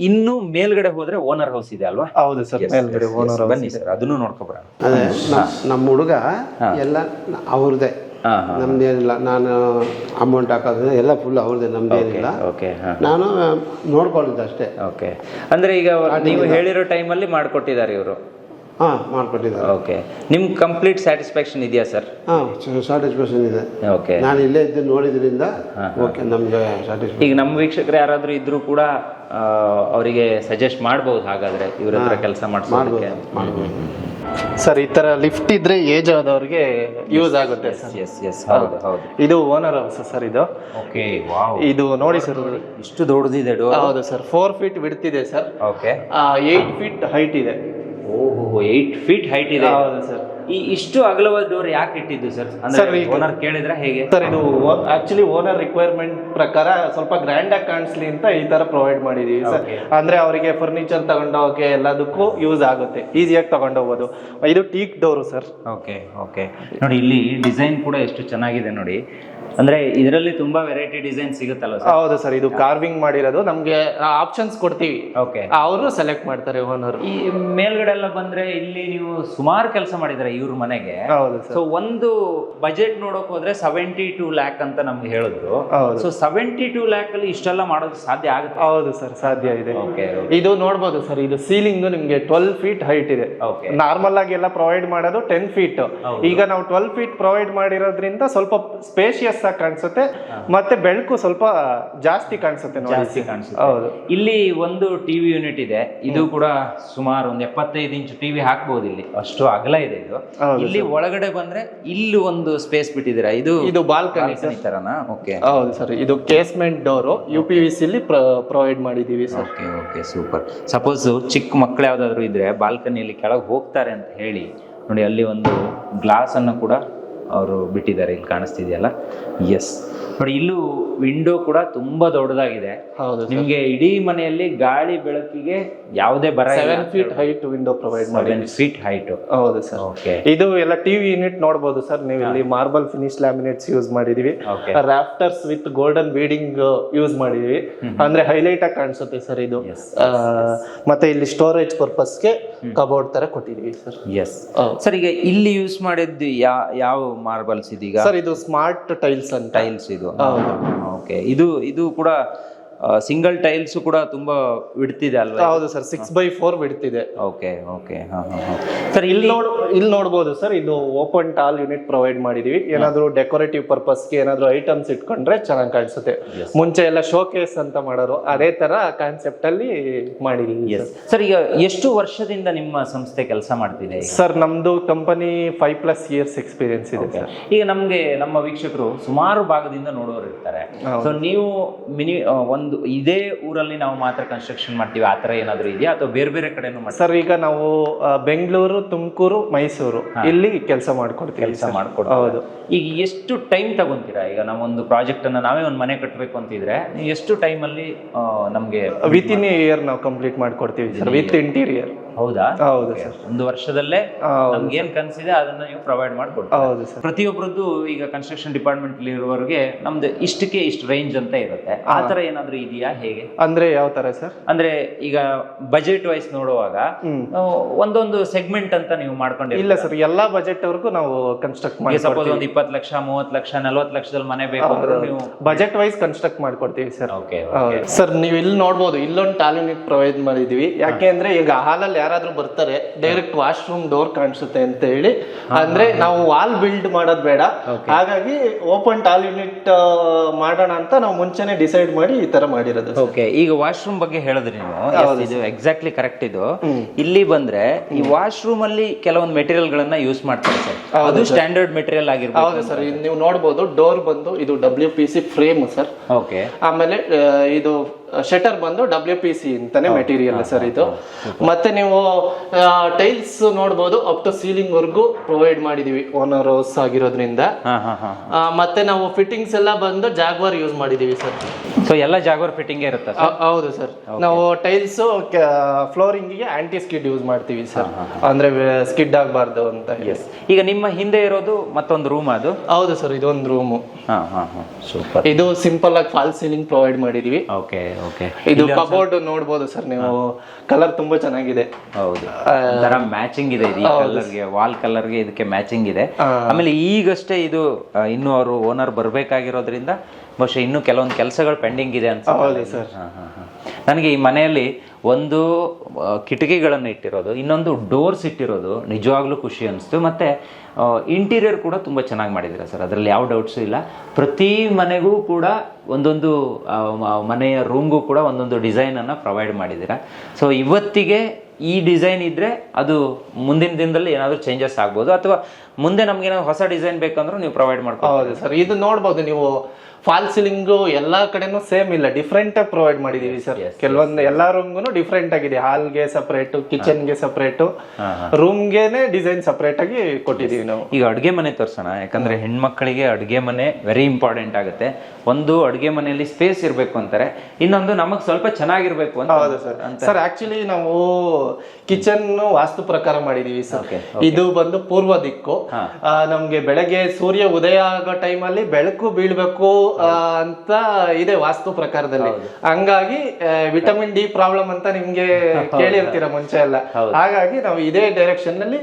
ಇನ್ನು ಮೇಲ್ಗಡೆ ಹೋದ್ರೆ ಓನರ್ ಹೌಸ್ ಇದೆ ಅಲ್ವಾ? ಹೌದು ಸರ್, ಮೇಲ್ಗಡೆ ಓನರ್. ಬನ್ನಿ ಸರ್, ಅದನ್ನು ನೋಡ್ಕೊಬರೋಣ. ಅದೇ ನಮ್ಮ ಹುಡುಗ ಎಲ್ಲ ಅವ್ರದೇ, ನಮ್ದೇನಿಲ್ಲ. ನಾನು ಅಮೌಂಟ್ ಹಾಕೋದು ಎಲ್ಲ ಫುಲ್ ಅವ್ರದೇ, ನಮ್ದೇನಿಲ್ಲ. ನಾನು ನೋಡ್ಕೊಳ್ಳೋದು ಅಷ್ಟೇ. ಅಂದ್ರೆ ಈಗ ನೀವು ಹೇಳಿರೋ ಟೈಮಲ್ಲಿ ಮಾಡ್ಕೊಟ್ಟಿದ್ದಾರೆ ಇವರು? ಮಾಡ್ಕೊಟ್ಟಿದ್ದಾರೆ. ಓಕೆ, ನಿಮ್ಗೆ ಕಂಪ್ಲೀಟ್ ಸ್ಯಾಟಿಸ್ಫ್ಯಾಕ್ಷನ್ ಇದೆಯಾ ಸರ್? ಸ್ಯಾಟಿಸ್ಫ್ಯಾಕ್ಷನ್ ಇದೆ. ಓಕೆ, ನಾನು ಇಲ್ಲೇ ಇದ್ದು ನೋಡಿದ್ರಿಂದ ಓಕೆ, ನಮ್ಗೆ ಸ್ಯಾಟಿಸ್ಫ್ಯಾಕ್ಷನ್. ಈಗ ನಮ್ಮ ವೀಕ್ಷಕರು ಯಾರಾದ್ರೂ ಇದ್ರು ಕೂಡ ಅವರಿಗೆ ಸಜೆಸ್ಟ್ ಮಾಡ್ಬೋದು ಹಾಗಾದ್ರೆ ಇವ್ರ ಹತ್ರ ಕೆಲಸ ಮಾಡಿಸೋದಕ್ಕೆ. ಸರ್ ಈ ತರ ಲಿಫ್ಟ್ ಇದ್ರೆ ಏಜ್ ಆದವ್ರಿಗೆ ಯೂಸ್ ಆಗುತ್ತೆ. ಹೌದು. ಇದು ಓನರ್ ಹೌಸ್ ಸರ್. ಇದು ಇದು ನೋಡಿ ಸರ್, ಇಷ್ಟು ದೊಡ್ಡದಿದೆ ಡೋರ್. ಹೌದು ಸರ್, 4 feet ವಿಡ್ತ್ ಇದೆ ಸರ್. 8 feet ಹೈಟ್ ಇದೆ. 8 feet ಹೈಟ್ ಇದೆ. ಹೌದು ಸರ್. ಈ ಇಷ್ಟು ಅಗಲವಾದ ಡೋರ್ ಯಾಕೆ ಇಟ್ಟಿದ್ದು ಸರ್? ಅಂದ್ರೆ ಓನರ್ ಕೇಳಿದ್ರೆ ಹೇಗೆ ಸರ್? ಇದು ಆಕ್ಚುಲಿ ಓನರ್ ರಿಕ್ವೈರ್ಮೆಂಟ್ ಪ್ರಕಾರ ಸ್ವಲ್ಪ ಗ್ರ್ಯಾಂಡ್ ಆಗಿ ಕಾಣಿಸ್ಲಿ ಅಂತ ಈ ತರ ಪ್ರೊವೈಡ್ ಮಾಡಿದೀವಿ ಸರ್. ಅಂದ್ರೆ ಅವರಿಗೆ ಫರ್ನಿಚರ್ ತಗೊಂಡೋಗಕ್ಕೆ ಎಲ್ಲದಕ್ಕೂ ಯೂಸ್ ಆಗುತ್ತೆ, ಈಸಿಯಾಗಿ ತಗೊಂಡೋಗ್ಬೋದು. ಇದು ಟೀಕ್ ಡೋರು ಸರ್. ಓಕೆ ನೋಡಿ, ಇಲ್ಲಿ ಡಿಸೈನ್ ಕೂಡ ಎಷ್ಟು ಚೆನ್ನಾಗಿದೆ ನೋಡಿ. ಅಂದ್ರೆ ಇದರಲ್ಲಿ ತುಂಬಾ ವೆರೈಟಿ ಡಿಸೈನ್ ಸಿಗುತ್ತಲ್ಲ ಸರ್? ಹೌದು ಸರ್, ಇದು ಕಾರ್ವಿಂಗ್ ಮಾಡಿರೋದು. ನಮ್ಗೆ ಆಪ್ಷನ್ಸ್ ಕೊಡ್ತೀವಿ, ಅವರು ಸೆಲೆಕ್ಟ್ ಮಾಡ್ತಾರೆ ಓನರ್. ಈ ಮೇಲ್ಗಡೆ ಎಲ್ಲ ಬಂದ್ರೆ ಇಲ್ಲಿ ನೀವು ಸುಮಾರು ಕೆಲಸ ಮಾಡಿದ್ರೆ ಇವ್ರ ಮನೆಗೆ. ಸೊ ಒಂದು ಬಜೆಟ್ ನೋಡಕ್ ಹೋದ್ರೆ 72 lakh ಅಂತ ನಮ್ಗೆ ಹೇಳಿದ್ರು. ಸೊ 72 lakh ಅಲ್ಲಿ ಇಷ್ಟೆಲ್ಲ ಮಾಡೋದು ಸಾಧ್ಯ ಆಗುತ್ತೆ? ಹೌದು ಸರ್, ಸಾಧ್ಯ ಇದೆ. ಇದು ನೋಡ್ಬೋದು ಸರ್, ಇದು ಸೀಲಿಂಗ್ ನಿಮ್ಗೆ 12 feet ಹೈಟ್ ಇದೆ. ನಾರ್ಮಲ್ ಆಗಿ ಎಲ್ಲ ಪ್ರೊವೈಡ್ ಮಾಡೋದು 10 feet. ಈಗ ನಾವು 12 feet ಪ್ರೊವೈಡ್ ಮಾಡಿರೋದ್ರಿಂದ ಸ್ವಲ್ಪ ಸ್ಪೇಷಿಯಸ್ ಆಗಿ ಕಾಣಿಸುತ್ತೆ, ಮತ್ತೆ ಬೆಳಕು ಸ್ವಲ್ಪ ಜಾಸ್ತಿ ಕಾಣಿಸುತ್ತೆ. ಹೌದು. ಇಲ್ಲಿ ಒಂದು ಟಿವಿ ಯೂನಿಟ್ ಇದೆ. ಇದು ಕೂಡ ಸುಮಾರು ಒಂದು 75 ಇಂಚ್ ಟಿವಿ ಹಾಕ್ಬಹುದು. ಇಲ್ಲಿ ಅಷ್ಟು ಅಗಲ ಇದೆ ಇದು. ಇಲ್ಲಿ ಒಳಗಡೆ ಬಂದ್ರೆ ಇಲ್ಲಿ ಒಂದು ಸ್ಪೇಸ್ ಬಿಟ್ಟಿದ್ದೀರಾ. ಇದು ಬಾಲ್ಕನಿ ತರನಾ? ಹೌದು ಸರ್. ಇದು ಕೇಸ್ಮೆಂಟ್ ಡೋರ್ UPVC ಅಲ್ಲಿ ಪ್ರೊವೈಡ್ ಮಾಡಿದೀವಿ ಸರ್. Okay, super. ಸಪೋಸ್ ಚಿಕ್ಕ ಮಕ್ಕಳು ಯಾವ್ದಾದ್ರು ಇದ್ರೆ ಬಾಲ್ಕನಿಯಲ್ಲಿ ಕೆಳಗೆ ಹೋಗ್ತಾರೆ ಅಂತ ಹೇಳಿ ನೋಡಿ ಅಲ್ಲಿ ಒಂದು ಗ್ಲಾಸ್ ಅನ್ನು ಕೂಡ ಅವರು ಬಿಟ್ಟಿದ್ದಾರೆ, ಇಲ್ಲಿ ಕಾಣಿಸ್ತಿದೆಯಲ್ಲ. ಎಸ್, ನೋಡಿ ಇಲ್ಲೂ ವಿಂಡೋ ಕೂಡ ತುಂಬಾ ದೊಡ್ಡದಾಗಿದೆ. ಹೌದು, ನಿಮ್ಗೆ ಇಡೀ ಮನೆಯಲ್ಲಿ ಗಾಳಿ ಬೆಳಕಿಗೆ ಯಾವುದೇ ಬರ 7 feet ಹೈಟ್ ವಿಂಡೋ ಪ್ರೊವೈಡ್ ಮಾಡಿ. 7 feet ಹೈಟ್. ಹೌದು ಸರ್. ಓಕೆ, ಇದು ಎಲ್ಲ ಟಿವಿ ಯೂನಿಟ್ ನೋಡಬಹುದು ಸರ್. ನೀವು ಇಲ್ಲಿ ಮಾರ್ಬಲ್ ಫಿನಿಶ್ ಲ್ಯಾಮಿನೇಟ್ಸ್ ಯೂಸ್ ಮಾಡಿದೀವಿ. ರಾಫ್ಟರ್ಸ್ ವಿತ್ ಗೋಲ್ಡನ್ ಬೀಡಿಂಗ್ ಯೂಸ್ ಮಾಡಿದೀವಿ, ಅಂದ್ರೆ ಹೈಲೈಟ್ ಆಗಿ ಕಾಣಿಸುತ್ತೆ ಸರ್ ಇದು. ಮತ್ತೆ ಇಲ್ಲಿ ಸ್ಟೋರೇಜ್ ಪರ್ಪಸ್ಗೆ ಕಬೋರ್ಡ್ ತರ ಕೊಟ್ಟಿದೀವಿ ಸರ್. ಎಸ್ ಸರ್, ಈಗ ಇಲ್ಲಿ ಯೂಸ್ ಮಾಡಿದ್ದು ಯಾವ ಮಾರ್ಬಲ್ಸ್ ಇದೀಗ ಸರ್? ಇದು ಸ್ಮಾರ್ಟ್ ಟೈಲ್ಸ್ ಅಂತ. ಟೈಲ್ಸ್ ಇದು. ಓಕೆ, ಇದು ಕೂಡ ಸಿಂಗಲ್ ಟೈಲ್ಸ್ ಕೂಡ ತುಂಬಾ ಬಿಡ್ತಿದೆ ಅಲ್ವಾ? ಹೌದು ಸರ್, 6x4 ಬಿಡ್ತಿದೆ. Okay okay. ಸರ್ ಇಲ್ಲಿ ನೋಡಬಹುದು ಸರ್, ಇದು ಓಪನ್ ಟಾಲ್ ಯೂನಿಟ್ ಪ್ರೊವೈಡ್ ಮಾಡಿದೀವಿ. ಏನಾದ್ರು ಡೆಕೋರೇಟಿವ್ ಪರ್ಪಸ್ಗೆ ಏನಾದ್ರು ಐಟಮ್ಸ್ ಇಟ್ಕೊಂಡ್ರೆ ಚೆನ್ನಾಗಿ ಕಾಣಿಸುತ್ತೆ. ಮುಂಚೆ ಎಲ್ಲ ಶೋಕೇಸ್ ಅಂತ ಮಾಡೋರು, ಅದೇ ತರ ಕಾನ್ಸೆಪ್ಟ್ ಅಲ್ಲಿ ಮಾಡಿದೀವಿ. ಸರ್, ಈಗ ಎಷ್ಟು ವರ್ಷದಿಂದ ನಿಮ್ಮ ಸಂಸ್ಥೆ ಕೆಲಸ ಮಾಡ್ತಿದೆ? ಸರ್, ನಮ್ದು ಕಂಪನಿ 5+ years ಎಕ್ಸ್ಪೀರಿಯನ್ಸ್ ಇದೆ ಸರ್. ಈಗ ನಮ್ಮ ವೀಕ್ಷಕರು ಸುಮಾರು ಭಾಗದಿಂದ ನೋಡೋರು ಇರ್ತಾರೆ. ಸೊ ನೀವು ಒಂದು ಇದೇ ಊರಲ್ಲಿ ನಾವು ಮಾತ್ರ ಕನ್ಸ್ಟ್ರಕ್ಷನ್ ಮಾಡ್ತೀವಿ, ಆ ತರ ಏನಾದ್ರು ಇದೆಯಾ ಅಥವಾ ಬೇರೆ ಬೇರೆ ಕಡೆನೂ ಮಾಡ್ತೀವಿ? ಸರ್, ಈಗ ನಾವು ಬೆಂಗಳೂರು, ತುಮಕೂರು, ಮೈಸೂರು ಇಲ್ಲಿ ಕೆಲಸ ಮಾಡ್ಕೊಡ್ತೀವಿ. ಹೌದು. ಈಗ ಎಷ್ಟು ಟೈಮ್ ತಗೊಂತೀರಾ? ಈಗ ನಾವೊಂದು ಪ್ರಾಜೆಕ್ಟ್ ಅನ್ನ ನಾವೇ ಒಂದು ಮನೆ ಕಟ್ಟಬೇಕು ಅಂತಿದ್ರೆ ಎಷ್ಟು ಟೈಮ್ ಅಲ್ಲಿ ನಮ್ಗೆ? ವಿತಿನ್ ಎ ಇಯರ್ ನಾವು ಕಂಪ್ಲೀಟ್ ಮಾಡ್ಕೊಡ್ತೀವಿ ಸರ್, ವಿತ್ ಇಂಟೀರಿಯರ್. ಹೌದಾ? ಹೌದು ಸರ್. ಒಂದು ವರ್ಷದಲ್ಲೇ ನಮ್ಗೆ ಏನ್ ಕನ್ಸಿದೆ ಅದನ್ನ ನೀವು ಪ್ರೊವೈಡ್ ಮಾಡ್ಕೊಡ್ತೀವಿ. ಹೌದು ಸರ್. ಪ್ರತಿಯೊಬ್ಬರದ್ದು ಈಗ ಕನ್ಸ್ಟ್ರಕ್ಷನ್ ಡಿಪಾರ್ಟ್ಮೆಂಟ್ ಇರುವವರಿಗೆ ನಮ್ದು ಇಷ್ಟಕ್ಕೆ ಇಷ್ಟು ರೇಂಜ್ ಅಂತ ಇರುತ್ತೆ, ಆ ತರ ಏನಾದ್ರು ಇದೆಯಾ? ಹೇಗೆ ಅಂದ್ರೆ ಯಾವ ತರ ಸರ್? ಅಂದ್ರೆ ಈಗ ಬಜೆಟ್ ವೈಸ್ ನೋಡುವಾಗ ಒಂದೊಂದು ಸೆಗ್ಮೆಂಟ್ ಅಂತ ನೀವು ಮಾಡ್ಕೊಂಡಿಲ್ಲ? ಇಲ್ಲ ಸರ್, ಎಲ್ಲಾ ಬಜೆಟ್ ವರ್ಗೂ ನಾವು ಕನ್ಸ್ಟ್ರಕ್ಟ್ ಮಾಡಿ. ಸಪೋಸ್ ಒಂದು 20 ಲಕ್ಷ, 30 ಲಕ್ಷ, 40 ಲಕ್ಷದಲ್ಲಿ ಮನೆ ಬೇಕು ಅಂದ್ರೆ ನೀವು ಬಜೆಟ್ ವೈಸ್ ಕನ್ಸ್ಟ್ರಕ್ಟ್ ಮಾಡ್ಕೊಡ್ತೀವಿ ಸರ್. ಓಕೆ ಸರ್, ನೀವು ಇಲ್ಲಿ ನೋಡಬಹುದು, ಇಲ್ಲೊಂದು ಟಾಲ್ ಯೂನಿಟ್ ಪ್ರೊವೈಡ್ ಮಾಡಿದೀವಿ. ಯಾಕೆ ಅಂದ್ರೆ ಈಗ ಹಾಲಲ್ಲಿ ಯಾರಾದ್ರೂ ಬರ್ತಾರೆ, ಡೈರೆಕ್ಟ್ ವಾಶ್ರೂಮ್ ಡೋರ್ ಕಾಣಿಸುತ್ತೆ ಅಂತ ಹೇಳಿ, ಅಂದ್ರೆ ನಾವು ವಾಲ್ ಬಿಲ್ಡ್ ಮಾಡೋದು ಬೇಡ, ಹಾಗಾಗಿ ಓಪನ್ ಟಾಲ್ ಯೂನಿಟ್ ಮಾಡೋಣ ಅಂತ ನಾವು ಮುಂಚೆನೆ ಡಿಸೈಡ್ ಮಾಡಿ ಈ ತರ ಮಾಡಿರೋದು. ಓಕೆ, ಈಗ ವಾಶ್ರೂಮ್ ಬಗ್ಗೆ ಹೇಳಿದ್ರಿ ನೀವು, ಇದು ಎಕ್ಸಾಕ್ಟ್ಲಿ ಕರೆಕ್ಟ್. ಇದು ಇಲ್ಲಿ ಬಂದ್ರೆ ಈ ವಾಶ್ರೂಮ್ ಅಲ್ಲಿ ಕೆಲವೊಂದು ಮೆಟೀರಿಯಲ್ ಗಳನ್ನ ಯೂಸ್ ಮಾಡ್ತಾರೆ ಸರ್, ಅದು ಸ್ಟ್ಯಾಂಡರ್ಡ್ ಮೆಟೀರಿಯಲ್ ಆಗಿರ್ಬೋದು. ಹೌದು ಸರ್, ನೀವು ನೋಡಬಹುದು ಡೋರ್ ಬಂದು ಇದು WPC ಫ್ರೇಮ್ ಸರ್. ಓಕೆ, ಆಮೇಲೆ ಇದು ಶಟರ್ ಬಂದು WPC ಅಂತಾನೆ ಮೆಟೀರಿಯಲ್ ಸರ್ ಇದು. ಮತ್ತೆ ನೀವು ಟೈಲ್ಸ್ ನೋಡಬಹುದು, ಅಪ್ ಟು ಸೀಲಿಂಗ್ ವರ್ಗೂ ಪ್ರೊವೈಡ್ ಮಾಡಿದೀವಿ, ಓನರ್ ಹೌಸ್ ಆಗಿರೋದ್ರಿಂದ. ಮತ್ತೆ ನಾವು ಫಿಟ್ಟಿಂಗ್ಸ್ ಎಲ್ಲ ಬಂದು ಜಾಗ್ವಾರ್ ಯೂಸ್ ಮಾಡಿದೀವಿ ಸರ್. ಸೊ ಎಲ್ಲ ಜಾಗ್ವಾರ್ ಫಿಟ್ಟಿಂಗ್ ಇರುತ್ತೆ? ಹೌದು ಸರ್. ನಾವು ಟೈಲ್ಸ್ ಫ್ಲೋರಿಂಗ್ ಗೆ ಆಂಟಿ ಸ್ಕಿಡ್ ಯೂಸ್ ಮಾಡ್ತೀವಿ ಸರ್, ಅಂದ್ರೆ ಸ್ಕಿಡ್ ಆಗಬಾರ್ದು ಅಂತ. ಈಗ ನಿಮ್ಮ ಹಿಂದೆ ಇರೋದು ಮತ್ತೊಂದು ರೂಮ್ ಅದು? ಹೌದು ಸರ್, ಇದೊಂದು ರೂಮು. ಸೂಪರ್. ಇದು ಸಿಂಪಲ್ ಆಗಿ ಫಾಲ್ ಸೀಲಿಂಗ್ ಪ್ರೊವೈಡ್ ಮಾಡಿದೀವಿ. Okay okay. ಇದು ಕಬೋರ್ಡ್ ನೋಡಬಹುದು ಸರ್ ನೀವು, ಕಲರ್ ತುಂಬಾ ಚೆನ್ನಾಗಿದೆ. ಹೌದು, ತರ ಮ್ಯಾಚಿಂಗ್ ಇದೆ ಈ ಕಲರ್ಗೆ, ವಾಲ್ ಕಲರ್ಗೆ ಇದಕ್ಕೆ ಮ್ಯಾಚಿಂಗ್ ಇದೆ. ಆಮೇಲೆ ಈಗಷ್ಟೇ ಇದು ಇನ್ನು ಅವರು ಓನರ್ ಬರ್ಬೇಕಾಗಿರೋದ್ರಿಂದ ಬಹುಶಃ ಇನ್ನು ಕೆಲವೊಂದು ಕೆಲಸಗಳು ಪೆಂಡಿಂಗ್ ಇದೆ ಅಂತ. ಹೌದು ಸರ್. ನನಗೆ ಈ ಮನೆಯಲ್ಲಿ ಒಂದು ಕಿಟಕಿಗಳನ್ನು ಇಟ್ಟಿರೋದು, ಇನ್ನೊಂದು ಡೋರ್ಸ್ ಇಟ್ಟಿರೋದು ನಿಜವಾಗ್ಲೂ ಖುಷಿ ಅನಿಸ್ತು. ಮತ್ತೆ ಇಂಟೀರಿಯರ್ ಕೂಡ ತುಂಬ ಚೆನ್ನಾಗಿ ಮಾಡಿದ್ದೀರಾ ಸರ್, ಅದರಲ್ಲಿ ಯಾವ ಡೌಟ್ಸು ಇಲ್ಲ. ಪ್ರತಿ ಮನೆಗೂ ಕೂಡ ಒಂದೊಂದು ಮನೆಯ ರೂಮ್ಗೂ ಕೂಡ ಒಂದೊಂದು ಡಿಸೈನನ್ನು ಪ್ರೊವೈಡ್ ಮಾಡಿದ್ದೀರಾ. ಸೊ ಇವತ್ತಿಗೆ ಈ ಡಿಸೈನ್ ಇದ್ದರೆ ಅದು ಮುಂದಿನ ದಿನದಲ್ಲಿ ಏನಾದರೂ ಚೇಂಜಸ್ ಆಗ್ಬೋದು, ಅಥವಾ ಮುಂದೆ ನಮ್ಗೇನಾದ್ರು ಹೊಸ ಡಿಸೈನ್ ಬೇಕಂದ್ರೂ ನೀವು ಪ್ರೊವೈಡ್ ಮಾಡ್ಬೋದು. ಹೌದು ಸರ್, ಇದು ನೋಡ್ಬೋದು ನೀವು, ಫಾಲ್ ಸೀಲಿಂಗ್ ಎಲ್ಲಾ ಕಡೆನೂ ಸೇಮ್ ಇಲ್ಲ, ಡಿಫ್ರೆಂಟ್ ಆಗಿ ಪ್ರೊವೈಡ್ ಮಾಡಿದೀವಿ ಸರ್. ಕೆಲವೊಂದು ಎಲ್ಲಾ ರೂಮ್ಗೂ ಡಿಫ್ರೆಂಟ್ ಆಗಿದೆ. ಹಾಲ್ಗೆ ಸಪರೇಟ್, ಕಿಚನ್ ಗೆ ಸಪರೇಟ್, ರೂಮ್ಗೆನೆ ಡಿಸೈನ್ ಸಪರೇಟ್ ಆಗಿ ಕೊಟ್ಟಿದೀವಿ ನಾವು. ಈಗ ಅಡುಗೆ ಮನೆ ತೋರ್ಸೋಣ, ಯಾಕಂದ್ರೆ ಹೆಣ್ಮಕ್ಳಿಗೆ ಅಡುಗೆ ಮನೆ ವೆರಿ ಇಂಪಾರ್ಟೆಂಟ್ ಆಗುತ್ತೆ. ಒಂದು ಅಡುಗೆ ಮನೆಯಲ್ಲಿ ಸ್ಪೇಸ್ ಇರಬೇಕು ಅಂತಾರೆ, ಇನ್ನೊಂದು ನಮಗ್ ಸ್ವಲ್ಪ ಚೆನ್ನಾಗಿರ್ಬೇಕು ಅಂತ. ಹೌದು ಸರ್. ಸರ್ ಆಕ್ಚುಲಿ ನಾವು ಕಿಚನ್ ವಾಸ್ತು ಪ್ರಕಾರ ಮಾಡಿದೀವಿ ಸರ್. ಇದು ಬಂದು ಪೂರ್ವ ದಿಕ್ಕು. ನಮ್ಗೆ ಬೆಳಗ್ಗೆ ಸೂರ್ಯ ಉದಯ ಆಗೋ ಟೈಮಲ್ಲಿ ಬೆಳಕು ಬೀಳ್ಬೇಕು ಅಂತ ಇದೆ ವಾಸ್ತು ಪ್ರಕಾರದಲ್ಲಿ. ಹಂಗಾಗಿ ವಿಟಮಿನ್ ಡಿ ಪ್ರಾಬ್ಲಮ್ ಅಂತ ನಿಮ್ಗೆ ಕೇಳಿರ್ತೀರ ಮುಂಚೆ ಎಲ್ಲ, ಹಾಗಾಗಿ ನಾವು ಇದೇ ಡೈರೆಕ್ಷನ್ ನಲ್ಲಿ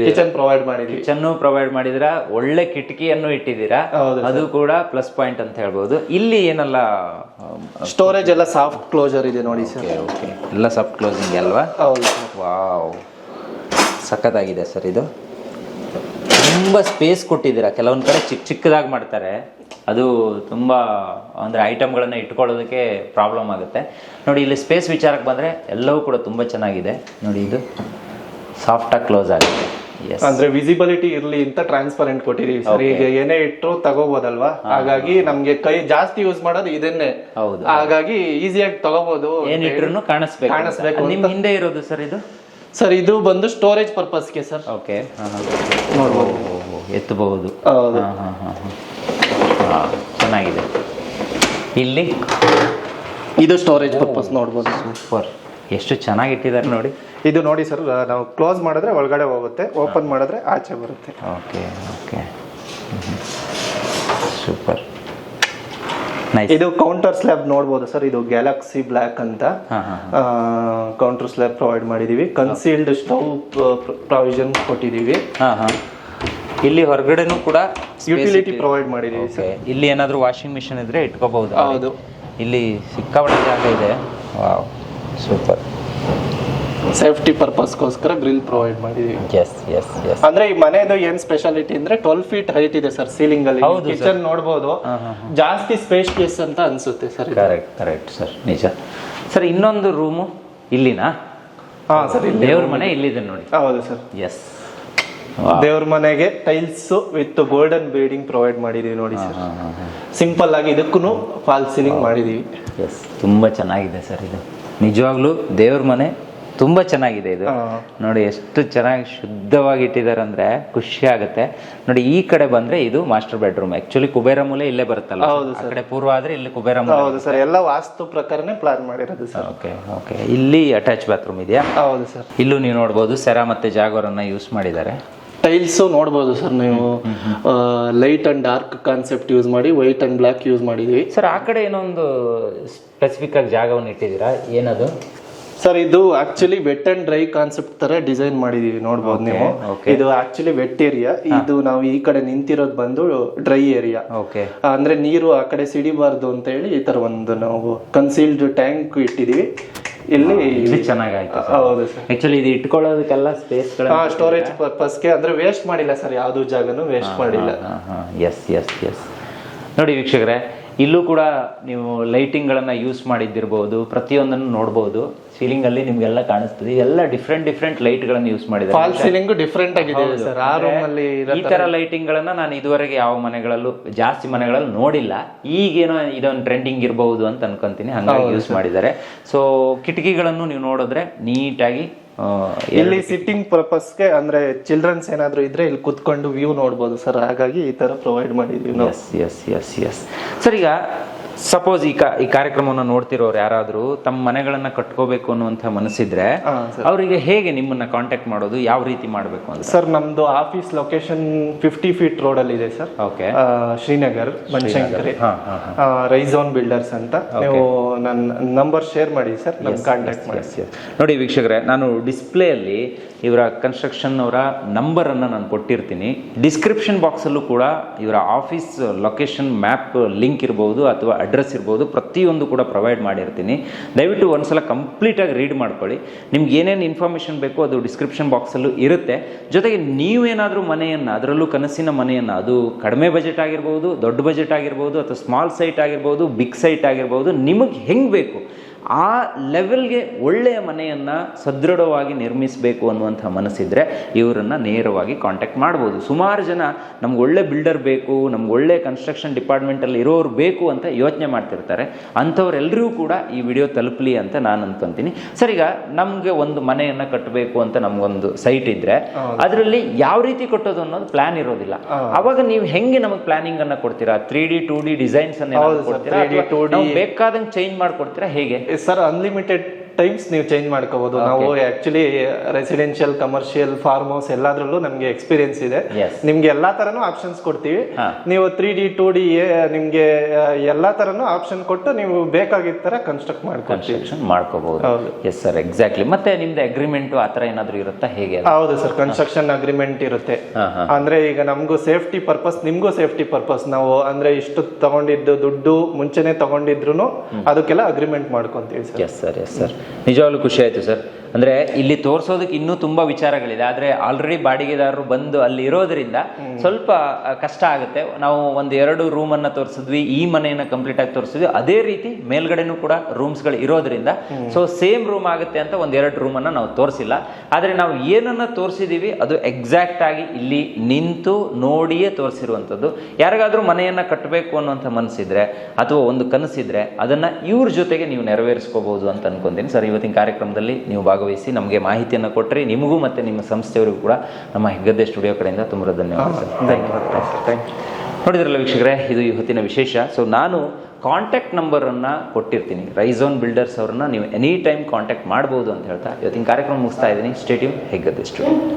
ಕಿಚನ್ ಪ್ರೊವೈಡ್ ಮಾಡಿದೀವಿ. ಕಿಚನ್ ಪ್ರೊವೈಡ್ ಮಾಡಿದಿರಾ, ಒಳ್ಳೆ ಕಿಟಕಿಯನ್ನು ಇಟ್ಟಿದ್ದೀರಾ, ಅದು ಕೂಡ ಪ್ಲಸ್ ಪಾಯಿಂಟ್ ಅಂತ ಹೇಳ್ಬೋದು. ಇಲ್ಲಿ ಏನೆಲ್ಲ ಸ್ಟೋರೇಜ್ ಎಲ್ಲ ಸಾಫ್ಟ್ ಕ್ಲೋಸರ್ ಇದೆ ನೋಡಿ ಸರ್. ಓಕೆ, ಎಲ್ಲ ಸಾಫ್ಟ್ ಕ್ಲೋಸಿಂಗ್ ಅಲ್ವಾ? ಹೌದು. ವಾವ್, ಸಖತ್ತಾಗಿದೆ ಸರ್. ಇದು ತುಂಬ ಸ್ಪೇಸ್ ಕೊಟ್ಟಿದ್ದೀರಾ. ಕೆಲವೊಂದು ಕಡೆ ಚಿಕ್ಕದಾಗಿ ಮಾಡ್ತಾರೆ, ಅದು ತುಂಬ ಅಂದರೆ ಐಟಮ್ಗಳನ್ನು ಇಟ್ಕೊಳ್ಳೋದಕ್ಕೆ ಪ್ರಾಬ್ಲಮ್ ಆಗುತ್ತೆ. ನೋಡಿ ಇಲ್ಲಿ ಸ್ಪೇಸ್ ವಿಚಾರಕ್ಕೆ ಬಂದರೆ ಎಲ್ಲವೂ ಕೂಡ ತುಂಬ ಚೆನ್ನಾಗಿದೆ. ನೋಡಿ ಇದು ಸಾಫ್ಟಾಗಿ ಕ್ಲೋಸ್ ಆಗಿದೆ. ಅಂದ್ರೆ ವಿಸಿಬಿಲಿಟಿ ಇರ್ಲಿ ಅಂತ ಟ್ರಾನ್ಸ್ಪರೆಂಟ್ ಕೊಟ್ಟಿದೀವಿ ಸರ್. ಈಗ ಏನೇ ಇಟ್ಟರು ತಗೋಬಹುದಲ್ವಾ, ಹಾಗಾಗಿ ನಮ್ಗೆ ಕೈ ಜಾಸ್ತಿ ಯೂಸ್ ಮಾಡೋದು ಇದನ್ನೇ. ಹಾಗಾಗಿ ಈಸಿಯಾಗಿ ತಗೋಬಹುದು, ಏನಿಟ್ರು ಕಾಣಿಸ್ಬೇಕು. ನಿಮ್ ಹಿಂದೆ ಇರೋದು ಸರ್ ಇದು? ಸರ್ ಇದು ಬಂದು ಸ್ಟೋರೇಜ್ ಪರ್ಪಸ್ಗೆ ಸರ್. ಓಕೆ, ನೋಡ್ಬೋದು, ಎತ್ತಬಹುದು. ಹೌದು. ಚೆನ್ನಾಗಿದೆ. ಇಲ್ಲಿ ಇದು ಸ್ಟೋರೇಜ್ ಪರ್ಪಸ್ ನೋಡ್ಬೋದು. ಸೂಪರ್, ಎಷ್ಟು ಚೆನ್ನಾಗಿ ಇಟ್ಟಿದ್ದಾರೆ ನೋಡಿ. ಇದು ನೋಡಿ ಸರ್, ನಾವು ಕ್ಲೋಸ್ ಮಾಡಿದ್ರೆ ಒಳಗಡೆ ಹೋಗುತ್ತೆ, ಓಪನ್ ಮಾಡಿದ್ರೆ ಆಚೆ ಬರುತ್ತೆ. Okay okay, super. ಇದು ಕೌಂಟರ್ ಸ್ಲ್ಯಾಬ್ ನೋಡ್ಬೋದು ಸರ್. ಇದು ಗ್ಯಾಲಕ್ಸಿ ಬ್ಲ್ಯಾಕ್ ಅಂತ ಕೌಂಟರ್ ಸ್ಲ್ಯಾಬ್ ಪ್ರೊವೈಡ್ ಮಾಡಿದೀವಿ. ಕನ್ಸೀಲ್ಡ್ ಸ್ಟವ್ ಪ್ರಾವಿಷನ್ ಕೊಟ್ಟಿದೀವಿ. ಇಲ್ಲಿ ಹೊರಗಡೆನೂ ಕೂಡ ಯುಟಿಲಿಟಿ ಪ್ರೊವೈಡ್ ಮಾಡಿದೀವಿ ಸರ್. ಇಲ್ಲಿ ಏನಾದರೂ ವಾಷಿಂಗ್ ಮಿಷಿನ್ ಇದ್ರೆ ಇಟ್ಕೋಬಹುದು. ಹೌದು, ಇಲ್ಲಿ ಸಿಕ್ಕಾಪಟ್ಟೆ ಜಾಗ ಇದೆ. Wow, super. ಸೇಫ್ಟಿ ಪರ್ಪಸ್ಗೋಸ್ಕರ ಗ್ರಿಲ್ ಪ್ರೊವೈಡ್ ಮಾಡಿದೀವಿ. Yes yes yes. ಅಂದ್ರೆ ಈ ಮನೆದು ಏನ್ ಸ್ಪೆಷಾಲಿಟಿ ಅಂದ್ರೆ 12 ಫೀಟ್ ಹೈಟ್ ಇದೆ ಸರ್ ಸೀಲಿಂಗ್ ಅಲ್ಲಿ. ಕಿಚನ್ ನೋಡ್ಬೋದು, ಜಾಸ್ತಿ ಸ್ಪೇಷಿಯಸ್ ಅಂತ ಅನ್ಸುತ್ತೆ ಸರ್. ಕರೆಕ್ಟ್ ಕರೆಕ್ಟ್ ಸರ್, ನಿಜ ಸರ್. ಇನ್ನೊಂದು ರೂಮು ಇಲ್ಲಿನಾ? ಹಾ ಸರ್, ಇಲ್ಲಿ ದೇವ್ರ ಮನೆ ಇಲ್ಲಿದೆ ನೋಡಿ. ಹೌದು ಸರ್. ಎಸ್, ದೇವ್ರ ಮನೆಗೆ ಟೈಲ್ಸ್ ವಿತ್ ಗೋಲ್ಡನ್ ಬೇಡಿಂಗ್ ಪ್ರೊವೈಡ್ ಮಾಡಿದೀವಿ ನೋಡಿ ಸರ್. ಸಿಂಪಲ್ ಆಗಿ ಇದಕ್ಕೂ ಫಾಲ್ ಸೀಲಿಂಗ್ ಮಾಡಿದೀವಿ. ಎಸ್, ತುಂಬಾ ಚೆನ್ನಾಗಿದೆ ಸರ್. ಇದು ನಿಜವಾಗ್ಲೂ ದೇವ್ರ ಮನೆ ತುಂಬಾ ಚೆನ್ನಾಗಿದೆ. ಇದು ನೋಡಿ ಎಷ್ಟು ಚೆನ್ನಾಗಿ ಶುದ್ಧವಾಗಿ ಇಟ್ಟಿದ್ದಾರೆ ಅಂದ್ರೆ ಖುಷಿ ಆಗುತ್ತೆ ನೋಡಿ. ಈ ಕಡೆ ಬಂದ್ರೆ ಇದು ಮಾಸ್ಟರ್ ಬೆಡ್ರೂಮ್. ಆಕ್ಚುಲಿ ಕುಬೇರ ಮೂಲೆ ಇಲ್ಲೇ ಬರುತ್ತಲ್ಲ, ಆ ಕಡೆ ಪೂರ್ವ ಆದ್ರೆ ಇಲ್ಲಿ ಕುಬೇರ ಮೂಲೆ. ಹೌದು ಸರ್, ಎಲ್ಲ ವಾಸ್ತು ಪ್ರಕಾರನೇ ಪ್ಲಾನ್ ಮಾಡಿರೋದು ಸರ್. Okay okay. ಇಲ್ಲಿ ಅಟ್ಯಾಚ್ ಬಾತ್ರೂಮ್ ಇದೆಯಾ? ಹೌದು ಸರ್. ಇಲ್ಲೂ ನೀವು ನೋಡ್ಬೋದು ಸೆರಾ ಮತ್ತೆ ಜಾಗೋರನ್ನ ಯೂಸ್ ಮಾಡಿದ್ದಾರೆ. ಟೈಲ್ಸ್ ನೋಡ್ಬೋದು ಸರ್ ನೀವು, light and dark concept use ಮಾಡಿ ವೈಟ್ ಅಂಡ್ ಬ್ಲಾಕ್ ಯೂಸ್ ಮಾಡಿದೀವಿ ಸರ್. ಆ ಕಡೆ ಏನೊಂದು ಸ್ಪೆಸಿಫಿಕ್ ಆಗಿ ಜಾಗವನ್ನು ಇಟ್ಟಿದ್ದೀರಾ, ಏನದು ಸರ್? ಇದು actually vet and dry concept ತರ ಡಿಸೈನ್ ಮಾಡಿದೀವಿ, ನೋಡ್ಬೋದು ನೀವು. ಇದು ಆಕ್ಚುಲಿ ವೆಟ್ ಏರಿಯಾ, ಇದು ನಾವು ಈ ಕಡೆ ನಿಂತಿರೋದು ಬಂದು ಡ್ರೈ ಏರಿಯಾ. ಓಕೆ, ಅಂದ್ರೆ ನೀರು ಆ ಕಡೆ ಸಿಡಿಬಾರ್ದು ಅಂತ ಹೇಳಿ ಈ ತರ ಒಂದು ನಾವು ಕನ್ಸೀಲ್ಡ್ ಟ್ಯಾಂಕ್ ಇಟ್ಟಿದೀವಿ. ಇಲ್ಲಿ ಚೆನ್ನಾಗಾಯ್ತು. ಹೌದು ಸರ್. ಆಕ್ಚುಲಿ ಇದು ಇಟ್ಕೊಳ್ಳೋದಕ್ಕೆಲ್ಲ ಸ್ಪೇಸ್ ಸ್ಟೋರೇಜ್ ಪರ್ಪಸ್ಗೆ ಅಂದ್ರೆ ವೇಸ್ಟ್ ಮಾಡಿಲ್ಲ ಸರ್, ಯಾವ್ದು ಜಾಗನು ವೇಸ್ಟ್ ಮಾಡಿಲ್ಲ. Yes yes yes. ನೋಡಿ ವೀಕ್ಷಕರೇ, ಇಲ್ಲೂ ಕೂಡ ನೀವು ಲೈಟಿಂಗ್ಗಳನ್ನು ಯೂಸ್ ಮಾಡಿದ್ದಿರ್ಬೋದು, ಪ್ರತಿಯೊಂದನ್ನು ನೋಡ್ಬೋದು. ಸೀಲಿಂಗ್ ಅಲ್ಲಿ ನಿಮ್ಗೆಲ್ಲ ಕಾಣಿಸ್ತದೆ, ಎಲ್ಲ ಡಿಫ್ರೆಂಟ್ ಲೈಟ್ಗಳನ್ನು ಯೂಸ್ ಮಾಡಿದ್ದಾರೆ. ಫಾಲ್ ಸೀಲಿಂಗ್ ಡಿಫ್ರೆಂಟ್ ಆಗಿದೆ ಸರ್. ಆ ರೂಮ್ ಅಲ್ಲಿ ಈ ತರ ಲೈಟಿಂಗ್ ಗಳನ್ನ ನಾನು ಇದುವರೆಗೆ ಯಾವ ಮನೆಗಳಲ್ಲೂ ಜಾಸ್ತಿ ಮನೆಗಳಲ್ಲಿ ನೋಡಿಲ್ಲ. ಈಗೇನೋ ಇದೊಂದು ಟ್ರೆಂಡಿಂಗ್ ಇರಬಹುದು ಅಂತ ಅನ್ಕೊಂತೀನಿ, ಹಂಗಾಗಿ ಯೂಸ್ ಮಾಡಿದ್ದಾರೆ. ಸೊ ಕಿಟಕಿಗಳನ್ನು ನೀವು ನೋಡಿದ್ರೆ ನೀಟಾಗಿ ಇಲ್ಲಿ ಸಿಟ್ಟಿಂಗ್ ಪರ್ಪಸ್ಗೆ ಅಂದ್ರೆ ಚಿಲ್ಡ್ರನ್ಸ್ ಏನಾದ್ರು ಇದ್ರೆ ಇಲ್ಲಿ ಕುತ್ಕೊಂಡು ವ್ಯೂ ನೋಡ್ಬೋದು ಸರ್. ಹಾಗಾಗಿ ಈ ತರ ಪ್ರೊವೈಡ್ ಮಾಡಿದೀವಿ ನಾವು. Yes yes yes sir. ಈಗ ಸಪೋಸ್ ಈ ಕಾರ್ಯಕ್ರಮವನ್ನು ನೋಡ್ತಿರೋರು ಯಾರಾದ್ರೂ ತಮ್ಮ ಮನೆಗಳನ್ನ ಕಟ್ಕೋಬೇಕು ಅನ್ನುವಂಥ ಮನಸ್ಸಿದ್ರೆ ಅವರಿಗೆ ಹೇಗೆ ನಿಮ್ಮನ್ನ ಕಾಂಟ್ಯಾಕ್ಟ್ ಮಾಡೋದು, ಯಾವ ರೀತಿ ಮಾಡಬೇಕು ಅಂತ? ಸರ್, ನಮ್ದು ಆಫೀಸ್ ಲೊಕೇಶನ್ 50 ಫೀಟ್ ರೋಡ್ ಅಲ್ಲಿ ಇದೆ sir. Okay, Srinagar, Banashankari, Rizon builders ಅಂತ. ನೀವು ನನ್ನ ನಂಬರ್ ಶೇರ್ ಮಾಡಿ ಸರ್, ನಮ್ ಕಾಂಟ್ಯಾಕ್ಟ್ ಮಾಡಿ. ನೋಡಿ ವೀಕ್ಷಕರೇ, ನಾನು ಡಿಸ್ಪ್ಲೇ ಅಲ್ಲಿ ಇವರ ಕನ್ಸ್ಟ್ರಕ್ಷನ್ ಅವರ ನಂಬರ್ ಅನ್ನ ನಾನು ಕೊಟ್ಟಿರ್ತೀನಿ. ಡಿಸ್ಕ್ರಿಪ್ಷನ್ ಬಾಕ್ಸ್ ಅಲ್ಲೂ ಕೂಡ ಇವರ ಆಫೀಸ್ ಲೊಕೇಶನ್ ಮ್ಯಾಪ್ ಲಿಂಕ್ ಇರಬಹುದು ಅಥವಾ ಅಡ್ರೆಸ್ ಇರ್ಬೋದು, ಪ್ರತಿಯೊಂದು ಕೂಡ ಪ್ರೊವೈಡ್ ಮಾಡಿರ್ತೀನಿ. ದಯವಿಟ್ಟು ಒಂದ್ಸಲ ಕಂಪ್ಲೀಟಾಗಿ ರೀಡ್ ಮಾಡ್ಕೊಳ್ಳಿ. ನಿಮ್ಗೆ ಏನೇನು ಇನ್ಫಾರ್ಮೇಷನ್ ಬೇಕೋ ಅದು ಡಿಸ್ಕ್ರಿಪ್ಷನ್ ಬಾಕ್ಸಲ್ಲೂ ಇರುತ್ತೆ. ಜೊತೆಗೆ ನೀವೇನಾದರೂ ಮನೆಯನ್ನು, ಅದರಲ್ಲೂ ಕನಸಿನ ಮನೆಯನ್ನು, ಅದು ಕಡಿಮೆ ಬಜೆಟ್ ಆಗಿರ್ಬೋದು, ದೊಡ್ಡ ಬಜೆಟ್ ಆಗಿರ್ಬೋದು, ಅಥವಾ ಸ್ಮಾಲ್ ಸೈಟ್ ಆಗಿರ್ಬೋದು, ಬಿಗ್ ಸೈಟ್ ಆಗಿರ್ಬೋದು, ನಿಮಗೆ ಹೆಂಗೆ ಬೇಕು ಆ ಲೆವೆಲ್ಗೆ ಒಳ್ಳೆಯ ಮನೆಯನ್ನು ಸದೃಢವಾಗಿ ನಿರ್ಮಿಸಬೇಕು ಅನ್ನುವಂಥ ಮನಸ್ಸಿದ್ರೆ ಇವರನ್ನು ನೇರವಾಗಿ ಕಾಂಟ್ಯಾಕ್ಟ್ ಮಾಡ್ಬೋದು. ಸುಮಾರು ಜನ ನಮ್ಗೆ ಒಳ್ಳೆ ಬಿಲ್ಡರ್ ಬೇಕು, ನಮ್ಗೆ ಒಳ್ಳೆ ಕನ್ಸ್ಟ್ರಕ್ಷನ್ ಡಿಪಾರ್ಟ್ಮೆಂಟಲ್ಲಿ ಇರೋರು ಬೇಕು ಅಂತ ಯೋಚನೆ ಮಾಡ್ತಿರ್ತಾರೆ. ಅಂಥವ್ರೆಲ್ಲರೂ ಕೂಡ ಈ ವಿಡಿಯೋ ತಲುಪಲಿ ಅಂತ ನಾನು ಅನ್ಕೊಂತೀನಿ. ಸರ್, ಈಗ ನಮಗೆ ಒಂದು ಮನೆಯನ್ನು ಕಟ್ಟಬೇಕು ಅಂತ ನಮಗೊಂದು ಸೈಟ್ ಇದ್ರೆ ಅದರಲ್ಲಿ ಯಾವ ರೀತಿ ಕಟ್ಟೋದು ಅನ್ನೋದು ಪ್ಲಾನ್ ಇರೋದಿಲ್ಲ. ಅವಾಗ ನೀವು ಹೆಂಗೆ ನಮಗೆ ಪ್ಲಾನಿಂಗ್ ಅನ್ನ ಕೊಡ್ತೀರಾ? 3D 2D ಡಿಸೈನ್ಸ್ ಅನ್ನ ಕೊಡ್ತೀರಾ, ಬೇಕಾದಂಗೆ ಚೇಂಜ್ ಮಾಡ್ಕೊಡ್ತೀರಾ, ಹೇಗೆ? ಸರ್, ಅನ್ಲಿಮಿಟೆಡ್ ಟೈಮ್ಸ್ ನೀವು ಚೇಂಜ್ ಮಾಡ್ಕೋಬಹುದು. ನಾವು actually residential, commercial, farm house ಎಲ್ಲಾದ್ರಲ್ಲೂ ನಮ್ಗೆ ಎಕ್ಸ್ಪೀರಿಯನ್ಸ್ ಇದೆ. ನಿಮ್ಗೆ ಎಲ್ಲಾ ತರನು ಆಪ್ಷನ್ಸ್ ಕೊಡ್ತೀವಿ. ನೀವು 3D 2D ನಿಮ್ಗೆ ಎಲ್ಲಾ ತರನು ಆಪ್ಷನ್ ಕೊಟ್ಟು ನೀವು ಬೇಕಾಗಿದ್ದ ತರ ಕನ್ಸ್ಟ್ರಕ್ಟ್ ಮಾಡ್ಕೋಬಹುದು. Yes sir, exactly. ಮತ್ತೆ ನಿಮ್ದು ಅಗ್ರಿಮೆಂಟ್ ಆತರ ಏನಾದ್ರು ಇರುತ್ತಾ, ಹೇಗೆ? ಹೌದು ಸರ್, ಕನ್ಸ್ಟ್ರಕ್ಷನ್ ಅಗ್ರಿಮೆಂಟ್ ಇರುತ್ತೆ. ಅಂದ್ರೆ ಈಗ ನಮಗೂ ಸೇಫ್ಟಿ ಪರ್ಪಸ್, ನಿಮ್ಗೂ ಸೇಫ್ಟಿ ಪರ್ಪಸ್. ನಾವು ಅಂದ್ರೆ ಇಷ್ಟು ತಗೊಂಡಿದ್ದು ದುಡ್ಡು ಮುಂಚೆನೆ ತಗೊಂಡಿದ್ರು ಅದಕ್ಕೆಲ್ಲ ಅಗ್ರಿಮೆಂಟ್ ಮಾಡ್ಕೊಂತೀವಿ sir. Yes sir, yes sir. ನಿಜವಾಗ್ಲೂ ಖುಷಿ ಆಯ್ತು ಸರ್. ಅಂದರೆ ಇಲ್ಲಿ ತೋರಿಸೋದಕ್ಕೆ ಇನ್ನೂ ತುಂಬ ವಿಚಾರಗಳಿದೆ, ಆದರೆ ಆಲ್ರೆಡಿ ಬಾಡಿಗೆದಾರರು ಬಂದು ಅಲ್ಲಿ ಇರೋದ್ರಿಂದ ಸ್ವಲ್ಪ ಕಷ್ಟ ಆಗುತ್ತೆ. ನಾವು 1-2 ರೂಮನ್ನು ತೋರಿಸಿದ್ವಿ, ಈ ಮನೆಯನ್ನು ಕಂಪ್ಲೀಟ್ ಆಗಿ ತೋರಿಸಿದ್ವಿ. ಅದೇ ರೀತಿ ಮೇಲ್ಗಡೆನೂ ಕೂಡ ರೂಮ್ಸ್ಗಳು ಇರೋದ್ರಿಂದ ಸೊ ಸೇಮ್ ರೂಮ್ ಆಗುತ್ತೆ ಅಂತ 1-2 ರೂಮನ್ನು ನಾವು ತೋರಿಸಿಲ್ಲ. ಆದರೆ ನಾವು ಏನನ್ನು ತೋರಿಸಿದ್ದೀವಿ ಅದು ಎಕ್ಸಾಕ್ಟ್ ಆಗಿ ಇಲ್ಲಿ ನಿಂತು ನೋಡಿಯೇ ತೋರಿಸಿರುವಂಥದ್ದು. ಯಾರಿಗಾದರೂ ಮನೆಯನ್ನು ಕಟ್ಟಬೇಕು ಅನ್ನುವಂಥ ಮನಸ್ಸಿದ್ರೆ ಅಥವಾ ಒಂದು ಕನಸಿದ್ರೆ ಅದನ್ನು ಇವ್ರ ಜೊತೆಗೆ ನೀವು ನೆರವೇರಿಸ್ಕೋಬಹುದು ಅಂತ ಅನ್ಕೊಂತೀನಿ. ಸರ್ ಇವತ್ತಿನ ಕಾರ್ಯಕ್ರಮದಲ್ಲಿ ನೀವು ಭಾಗವಹಿಸಿ ನಮಗೆ ಮಾಹಿತಿಯನ್ನು ಕೊಟ್ಟರೆ ನಿಮಗೂ ಮತ್ತು ನಿಮ್ಮ ಸಂಸ್ಥೆಯವರಿಗೂ ಕೂಡ ನಮ್ಮ ಹೆಗ್ಗದ್ದೆ ಸ್ಟುಡಿಯೋ ಕಡೆಯಿಂದ ತುಂಬ ಧನ್ಯವಾದ ಸರ್. ನೋಡಿದ್ರಲ್ಲ ವೀಕ್ಷಕರೇ, ಇದು ಇವತ್ತಿನ ವಿಶೇಷ. ಸೊ ನಾನು ಕಾಂಟ್ಯಾಕ್ಟ್ ನಂಬರನ್ನು ಕೊಟ್ಟಿರ್ತೀನಿ, ರೈಝೋನ್ ಬಿಲ್ಡರ್ಸ್ ಅವ್ರನ್ನ ನೀವು ಎನಿ ಟೈಮ್ ಕಾಂಟ್ಯಾಕ್ಟ್ ಮಾಡ್ಬೋದು ಅಂತ ಹೇಳ್ತಾ ಇವತ್ತಿನ ಕಾರ್ಯಕ್ರಮ ಮುಗಿಸ್ತಾ ಇದ್ದೀನಿ. Stay tune, Heggadde studio.